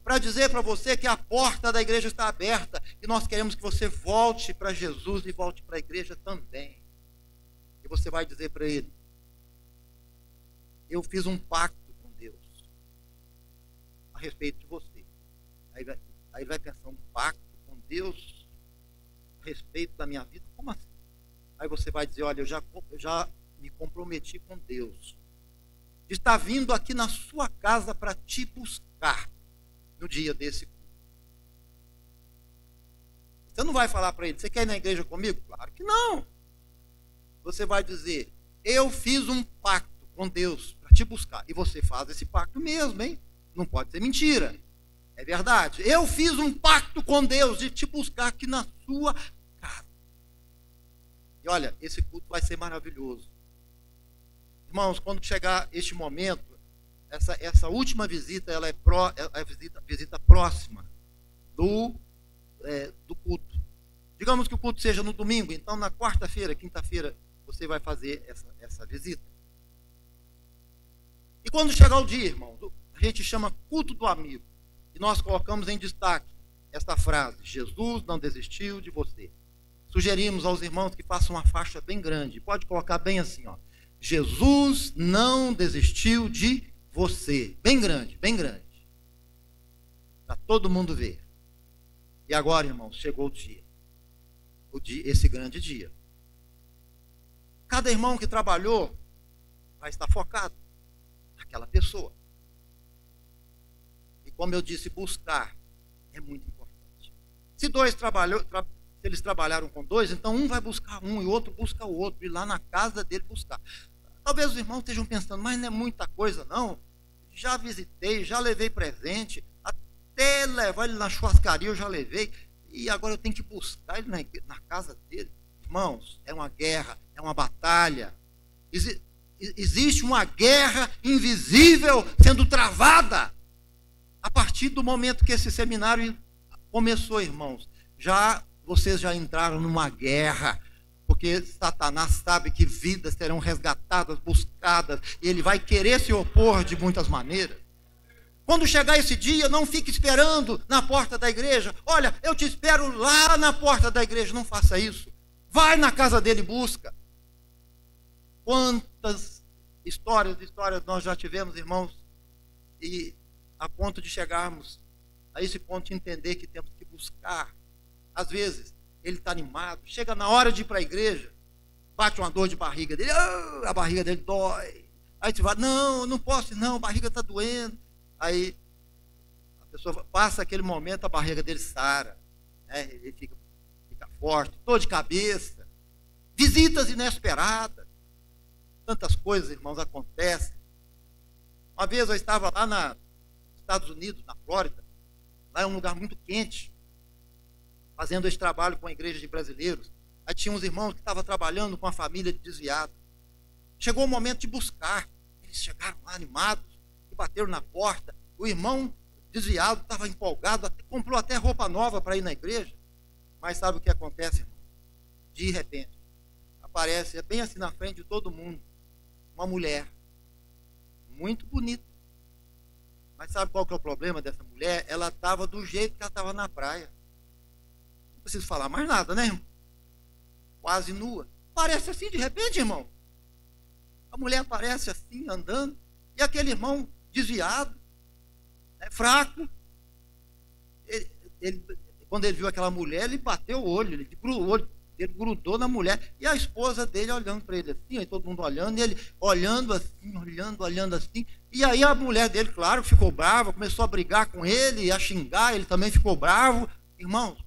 para dizer para você que a porta da igreja está aberta e nós queremos que você volte para Jesus e volte para a igreja também. E você vai dizer para ele, eu fiz um pacto com Deus a respeito de você. Aí vai pensar, um pacto com Deus a respeito da minha vida? Como assim? Aí você vai dizer, olha, eu já me comprometi com Deus de estar vindo aqui na sua casa para te buscar no dia desse culto. Você não vai falar para ele, você quer ir na igreja comigo? Claro que não. Você vai dizer, eu fiz um pacto com Deus para te buscar. E você faz esse pacto mesmo, hein? Não pode ser mentira. É verdade. Eu fiz um pacto com Deus de te buscar aqui na sua casa. E olha, esse culto vai ser maravilhoso. Irmãos, quando chegar este momento, essa última visita, ela é visita próxima do culto. Digamos que o culto seja no domingo, então na quarta-feira, quinta-feira, você vai fazer essa visita. E quando chegar o dia, irmãos, a gente chama culto do amigo. E nós colocamos em destaque esta frase: Jesus não desistiu de você. Sugerimos aos irmãos que façam uma faixa bem grande. Pode colocar bem assim, ó. Jesus não desistiu de você. Bem grande, bem grande. Para todo mundo ver. E agora, irmãos, chegou o dia. Esse grande dia. Cada irmão que trabalhou vai estar focado naquela pessoa. E como eu disse, buscar é muito importante. Se eles trabalharam com dois, então um vai buscar um e o outro busca o outro, ir lá na casa dele buscar. Talvez os irmãos estejam pensando, mas não é muita coisa não. Já visitei, já levei presente, até levar ele na churrascaria eu já levei, e agora eu tenho que buscar ele na casa dele. Irmãos, é uma guerra, é uma batalha. Existe uma guerra invisível sendo travada. A partir do momento que esse seminário começou, irmãos, vocês já entraram numa guerra, porque Satanás sabe que vidas serão resgatadas, buscadas, e ele vai querer se opor de muitas maneiras. Quando chegar esse dia, não fique esperando na porta da igreja. Olha, eu te espero lá na porta da igreja. Não faça isso. Vai na casa dele e busca. Quantas histórias nós já tivemos, irmãos, e a ponto de chegarmos a esse ponto de entender que temos que buscar. Às vezes, ele está animado, chega na hora de ir para a igreja, bate uma dor de barriga dele, a barriga dele dói. Aí você vai, não posso não, a barriga está doendo. Aí a pessoa passa aquele momento, a barriga dele sara, né? Ele fica forte, dor de cabeça, visitas inesperadas. Tantas coisas, irmãos, acontecem. Uma vez eu estava lá nos Estados Unidos, na Flórida. Lá é um lugar muito quente, fazendo esse trabalho com a igreja de brasileiros. Aí tinha uns irmãos que estavam trabalhando com a família de desviados. Chegou o momento de buscar. Eles chegaram lá animados, e bateram na porta. O irmão desviado estava empolgado, comprou até roupa nova para ir na igreja. Mas sabe o que acontece, irmão? De repente, aparece bem assim na frente de todo mundo, uma mulher, muito bonita. Mas sabe qual que é o problema dessa mulher? Ela estava do jeito que ela estava na praia. Não preciso falar mais nada, né, irmão? Quase nua. Parece assim de repente, irmão. A mulher aparece assim, andando, e aquele irmão desviado, fraco, quando ele viu aquela mulher, ele bateu o olho, ele grudou na mulher, e a esposa dele olhando para ele assim, aí todo mundo olhando, e ele olhando assim, e aí a mulher dele, claro, ficou brava, começou a brigar com ele, a xingar, ele também ficou bravo. Irmãos,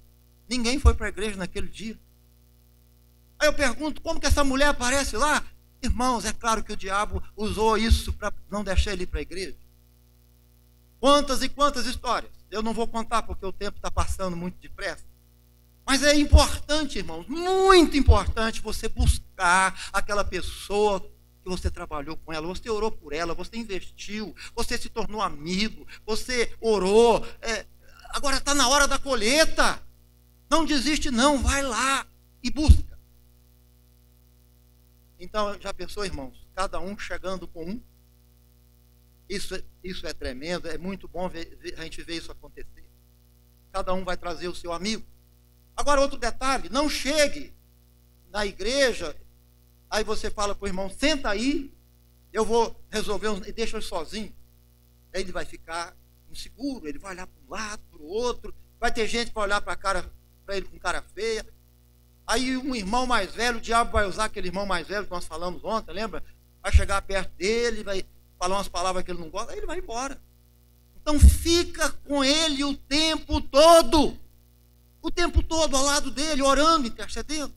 ninguém foi para a igreja naquele dia. Aí eu pergunto, como que essa mulher aparece lá? Irmãos, é claro que o diabo usou isso para não deixar ele ir para a igreja. Quantas e quantas histórias. Eu não vou contar porque o tempo está passando muito depressa. Mas é importante, irmãos, muito importante você buscar aquela pessoa que você trabalhou com ela, você orou por ela, você investiu, você se tornou amigo, você orou. Agora está na hora da colheita. Não desiste não, vai lá e busca. Então, já pensou, irmãos? Cada um chegando com um. Isso é tremendo, é muito bom a gente ver isso acontecer. Cada um vai trazer o seu amigo. Agora, outro detalhe, não chegue na igreja, aí você fala para o irmão, senta aí, eu vou resolver, e deixa ele sozinho. Aí ele vai ficar inseguro, ele vai olhar para um lado, para o outro, vai ter gente que vai olhar para ele com cara feia. Aí um irmão mais velho, o diabo vai usar aquele irmão mais velho que nós falamos ontem, lembra? Vai chegar perto dele, vai falar umas palavras que ele não gosta, aí ele vai embora. Então fica com ele o tempo todo. o tempo todo ao lado dele, orando, intercedendo.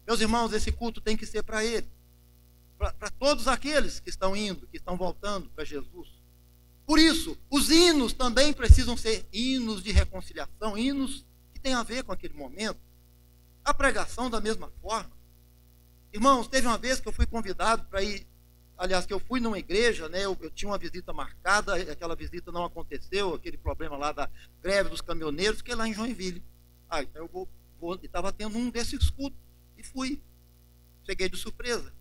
Meus irmãos, esse culto tem que ser para ele, para todos aqueles que estão indo, que estão voltando para Jesus. Por isso, os hinos também precisam ser hinos de reconciliação, hinos que têm a ver com aquele momento. A pregação da mesma forma. Irmãos, teve uma vez que eu fui convidado para ir, aliás, que eu fui numa igreja, né? Eu tinha uma visita marcada, aquela visita não aconteceu, aquele problema lá da greve dos caminhoneiros, que é lá em Joinville. Então eu vou estava tendo um desses cultos, e fui. Cheguei de surpresa.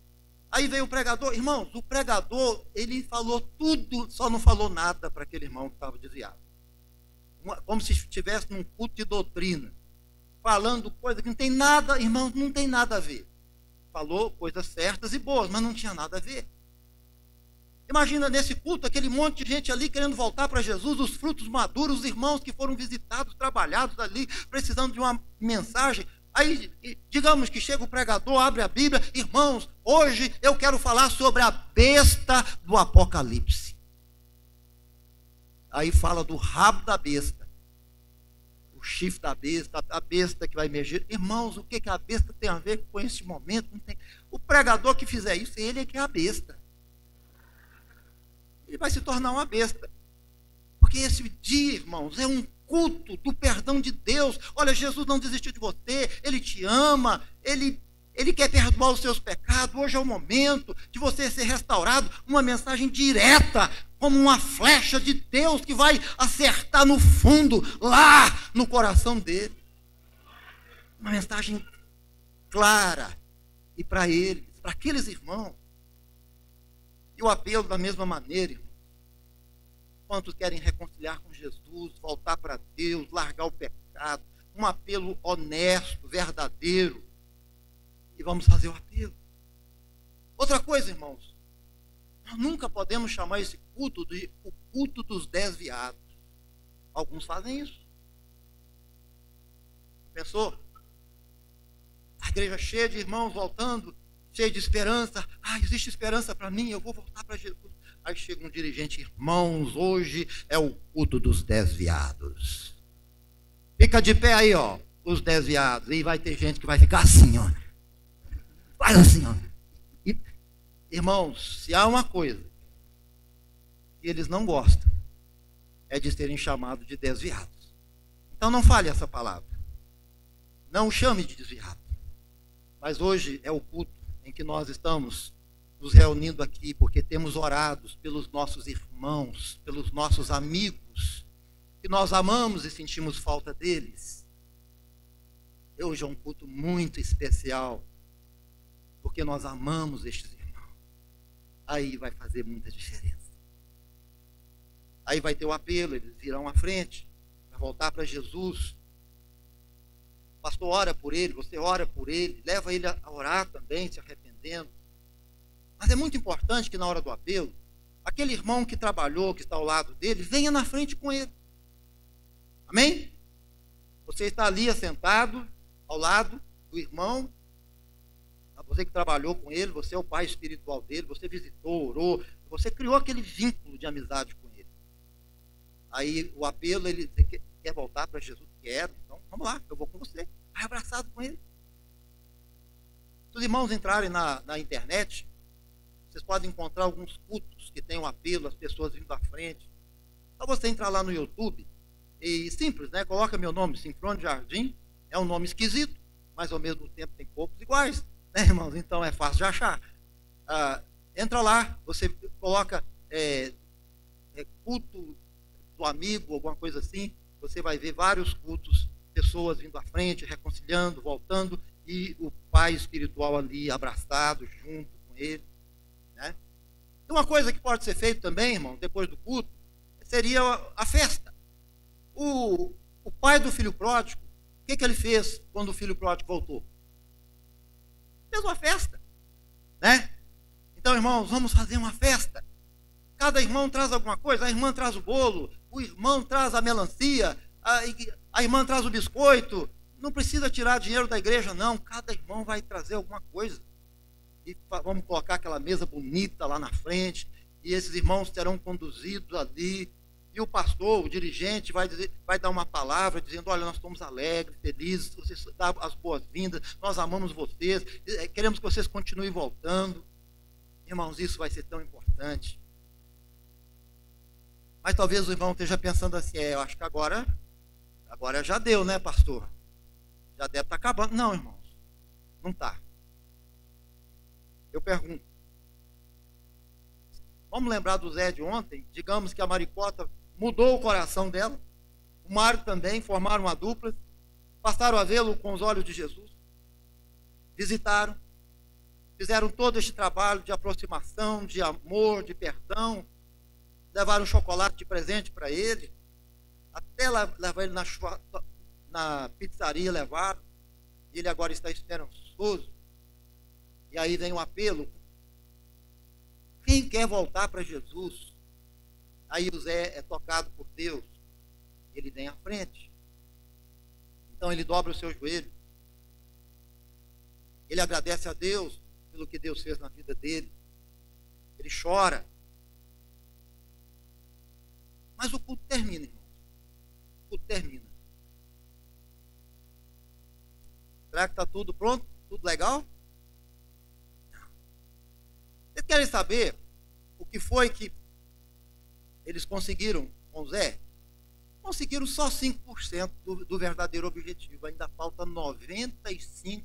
Aí veio o pregador, irmãos, o pregador, ele falou tudo, só não falou nada para aquele irmão que estava desviado. Como se estivesse num culto de doutrina, falando coisa que não tem nada, irmãos, não tem nada a ver. Falou coisas certas e boas, mas não tinha nada a ver. Imagina nesse culto, aquele monte de gente ali querendo voltar para Jesus, os frutos maduros, os irmãos que foram visitados, trabalhados ali, precisando de uma mensagem. Aí, digamos que chega o pregador, abre a Bíblia, irmãos, hoje eu quero falar sobre a besta do Apocalipse. Aí fala do rabo da besta, o chifre da besta, a besta que vai emergir. Irmãos, o que a besta tem a ver com esse momento? Não tem. O pregador que fizer isso, ele é que é a besta. Ele vai se tornar uma besta. Porque esse dia, irmãos, é um culto do perdão de Deus. Olha, Jesus não desistiu de você, Ele te ama, Ele quer perdoar os seus pecados. Hoje é o momento de você ser restaurado. Uma mensagem direta, como uma flecha de Deus que vai acertar no fundo, lá no coração dele. Uma mensagem clara. E para eles, para aqueles irmãos. E o apelo da mesma maneira, irmão. Quantos querem reconciliar com Jesus, voltar para Deus, largar o pecado, um apelo honesto, verdadeiro. E vamos fazer o apelo. Outra coisa, irmãos, nós nunca podemos chamar esse culto de o culto dos desviados. Alguns fazem isso. Pensou? A igreja cheia de irmãos voltando, cheia de esperança. Existe esperança para mim, eu vou voltar para Jesus. Aí chega um dirigente, irmãos, hoje é o culto dos desviados. Fica de pé aí, ó, os desviados. E vai ter gente que vai ficar assim, ó. Faz assim, ó. E, irmãos, se há uma coisa que eles não gostam, é de serem chamados de desviados. Então não fale essa palavra. Não chame de desviado. Mas hoje é o culto em que nós estamos nos reunindo aqui, porque temos orado pelos nossos irmãos, pelos nossos amigos, que nós amamos e sentimos falta deles. Hoje é um culto muito especial, porque nós amamos estes irmãos. Aí vai fazer muita diferença. Aí vai ter o apelo, eles virão à frente, para voltar para Jesus. O pastor ora por ele, você ora por ele, leva ele a orar também, se arrependendo. Mas é muito importante que na hora do apelo, aquele irmão que trabalhou, que está ao lado dele, venha na frente com ele. Amém? Você está ali assentado, ao lado do irmão, você que trabalhou com ele, você é o pai espiritual dele, você visitou, orou, você criou aquele vínculo de amizade com ele. Aí o apelo, ele quer voltar para Jesus? Quero, então vamos lá, eu vou com você. Vai abraçado com ele. Se os irmãos entrarem na internet, vocês podem encontrar alguns cultos que tem um apelo, as pessoas vindo à frente. Só você entrar lá no YouTube, e simples, né? Coloca meu nome, Sinfrônio Jardim, é um nome esquisito, mas ao mesmo tempo tem poucos iguais, né, irmãos? Então é fácil de achar. Entra lá, você coloca culto do amigo, alguma coisa assim, você vai ver vários cultos, pessoas vindo à frente, reconciliando, voltando, e o pai espiritual ali abraçado junto com ele. Né? E uma coisa que pode ser feita também, irmão, depois do culto, seria a festa. O pai do filho pródigo, o que ele fez quando o filho pródigo voltou? Fez uma festa, né? Então, irmãos, vamos fazer uma festa. Cada irmão traz alguma coisa, a irmã traz o bolo, o irmão traz a melancia, a irmã traz o biscoito. Não precisa tirar dinheiro da igreja, não. Cada irmão vai trazer alguma coisa. E vamos colocar aquela mesa bonita lá na frente, e esses irmãos serão conduzidos ali, e o pastor, o dirigente, vai dar uma palavra dizendo: olha, nós estamos alegres, felizes, vocês dão as boas-vindas, nós amamos vocês, queremos que vocês continuem voltando. Irmãos, isso vai ser tão importante. Mas talvez o irmão esteja pensando assim: eu acho que agora já deu, né, pastor? Já deve estar acabando. Não, irmãos, não está. Eu pergunto, vamos lembrar do Zé de ontem? Digamos que a Maricota mudou o coração dela, o Mário também, formaram uma dupla, passaram a vê-lo com os olhos de Jesus, visitaram, fizeram todo este trabalho de aproximação, de amor, de perdão, levaram um chocolate de presente para ele, até levar ele na pizzaria, levaram, e ele agora está esperançoso. E aí vem o apelo: quem quer voltar para Jesus? Aí o Zé é tocado por Deus, ele vem à frente. Então ele dobra o seu joelho, ele agradece a Deus pelo que Deus fez na vida dele, ele chora. Mas o culto termina, irmãos. O culto termina. Será que está tudo pronto? Tudo legal? Vocês querem saber o que foi que eles conseguiram com o Zé? Conseguiram só 5% do verdadeiro objetivo. Ainda falta 95%.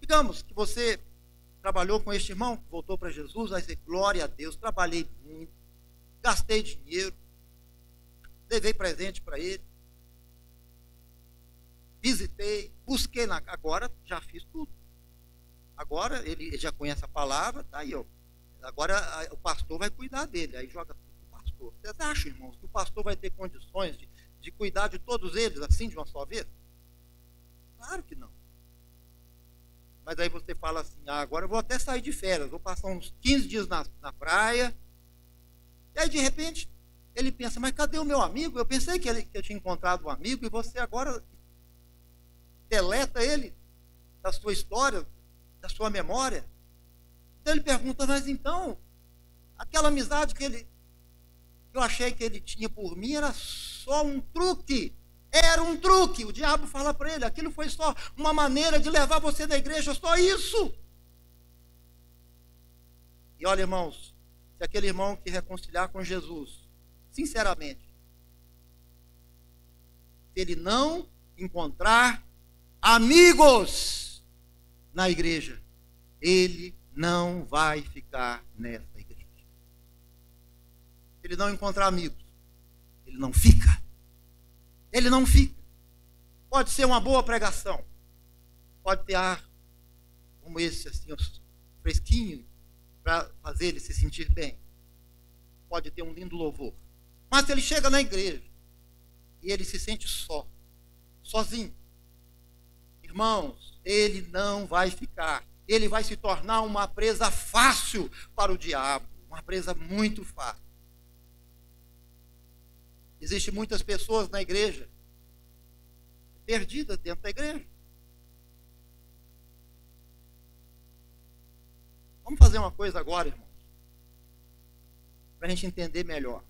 Digamos que você trabalhou com este irmão, voltou para Jesus, vai dizer: glória a Deus, trabalhei muito, gastei dinheiro, levei presente para ele, visitei, busquei, agora já fiz tudo. Agora ele já conhece a palavra, tá aí, ó. Agora o pastor vai cuidar dele, aí joga tudo para o pastor. Vocês acham, irmãos, que o pastor vai ter condições de cuidar de todos eles assim de uma só vez? Claro que não. Mas aí você fala assim: agora eu vou até sair de férias, vou passar uns 15 dias na praia. E aí de repente ele pensa: mas cadê o meu amigo? Eu pensei que eu tinha encontrado um amigo, e você agora deleta ele da sua história, da sua memória. Então ele pergunta: mas então, aquela amizade que eu achei que ele tinha por mim era só um truque. Era um truque. O diabo fala para ele: aquilo foi só uma maneira de levar você da igreja, só isso. E olha, irmãos, se aquele irmão que reconciliar com Jesus, sinceramente, se ele não encontrar amigos na igreja, ele não vai ficar nessa igreja. Se ele não encontrar amigos, ele não fica. Ele não fica. Pode ser uma boa pregação, pode ter ar como esse, assim, fresquinho, para fazer ele se sentir bem, pode ter um lindo louvor, mas se ele chega na igreja e ele se sente sozinho, irmãos, ele não vai ficar. Ele vai se tornar uma presa fácil para o diabo, uma presa muito fácil. Existem muitas pessoas na igreja perdidas dentro da igreja. Vamos fazer uma coisa agora, irmãos, para a gente entender melhor.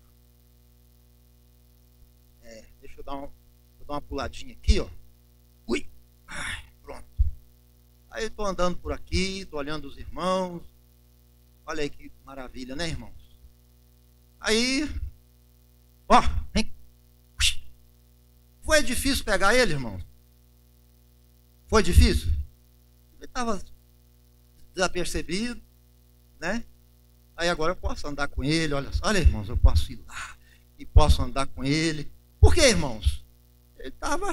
Deixa eu dar uma puladinha aqui, ó. Ui! Pronto. Aí eu estou andando por aqui, estou olhando os irmãos. Olha aí que maravilha, né, irmãos? Aí, ó, vem. Foi difícil pegar ele, irmãos? Foi difícil? Ele estava desapercebido, né? Aí agora eu posso andar com ele, olha, irmãos, eu posso ir lá e posso andar com ele. Por quê, irmãos? Ele estava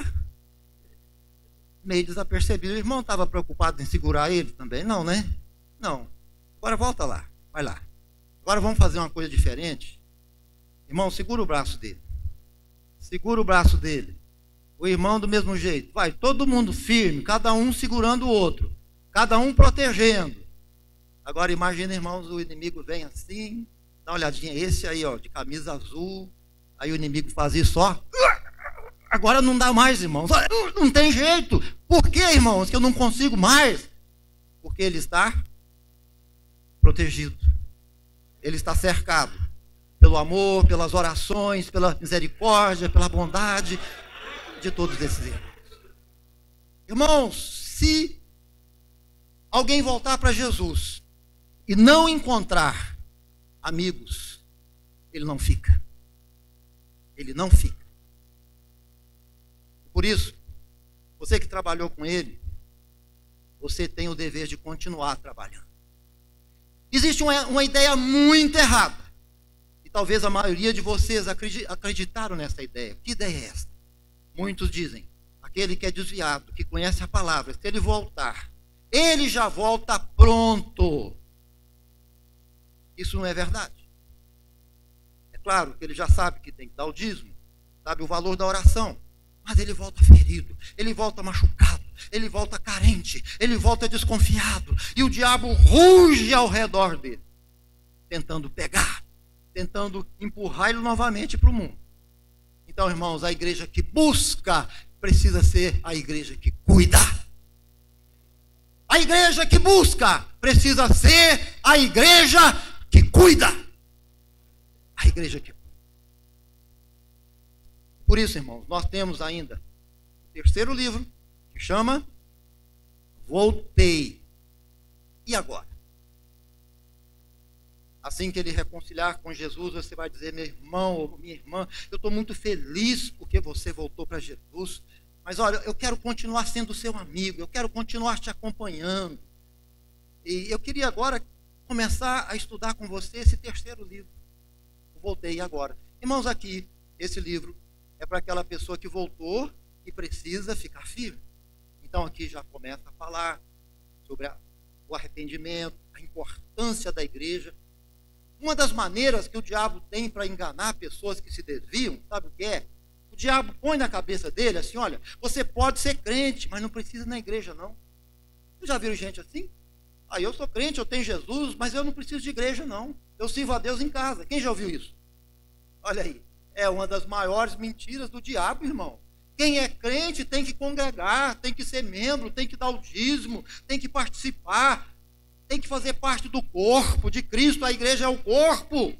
meio desapercebido. O irmão estava preocupado em segurar ele também? Não, né? Não. Agora volta lá, vai lá. Agora vamos fazer uma coisa diferente. Irmão, segura o braço dele. Segura o braço dele. O irmão do mesmo jeito. Vai, todo mundo firme, cada um segurando o outro. Cada um protegendo. Agora imagina, irmãos, o inimigo vem assim, dá uma olhadinha, esse aí, ó, de camisa azul. Aí o inimigo faz isso, ó. Agora não dá mais, irmãos. Não tem jeito. Por que, irmãos, que eu não consigo mais? Porque ele está protegido. Ele está cercado. pelo amor, pelas orações, pela misericórdia, pela bondade de todos esses irmãos. Irmãos, se alguém voltar para Jesus e não encontrar amigos, ele não fica. Ele não fica. Por isso, você que trabalhou com ele, você tem o dever de continuar trabalhando. Existe uma ideia muito errada. E talvez a maioria de vocês acreditaram nessa ideia. Que ideia é essa? Muitos dizem, aquele que é desviado, que conhece a palavra, se ele voltar, ele já volta pronto. Isso não é verdade. É claro que ele já sabe que tem que dar o dízimo, sabe o valor da oração, mas ele volta ferido, ele volta machucado, ele volta carente, ele volta desconfiado, e o diabo ruge ao redor dele, tentando pegar, tentando empurrar ele novamente para o mundo. Então, irmãos, a igreja que busca precisa ser a igreja que cuida. A igreja que busca precisa ser a igreja que cuida. A igreja que cuida. Por isso, irmãos, nós temos ainda o terceiro livro, que chama Voltei. E agora? Assim que ele reconciliar com Jesus, você vai dizer, meu irmão ou minha irmã, eu estou muito feliz porque você voltou para Jesus, mas olha, eu quero continuar sendo seu amigo, eu quero continuar te acompanhando. E eu queria agora começar a estudar com você esse terceiro livro. Voltei agora. Irmãos, aqui, esse livro é para aquela pessoa que voltou e precisa ficar firme. Então aqui já começa a falar sobre o arrependimento, a importância da igreja. Uma das maneiras que o diabo tem para enganar pessoas que se desviam, sabe o que é? O diabo põe na cabeça dele assim, olha, você pode ser crente, mas não precisa ir na igreja não. Vocês já viram gente assim? Ah, eu sou crente, eu tenho Jesus, mas eu não preciso de igreja não. Eu sirvo a Deus em casa. Quem já ouviu isso? Olha aí, é uma das maiores mentiras do diabo, irmão. Quem é crente tem que congregar, tem que ser membro, tem que dar o dízimo, tem que participar, tem que fazer parte do corpo de Cristo. A igreja é o corpo.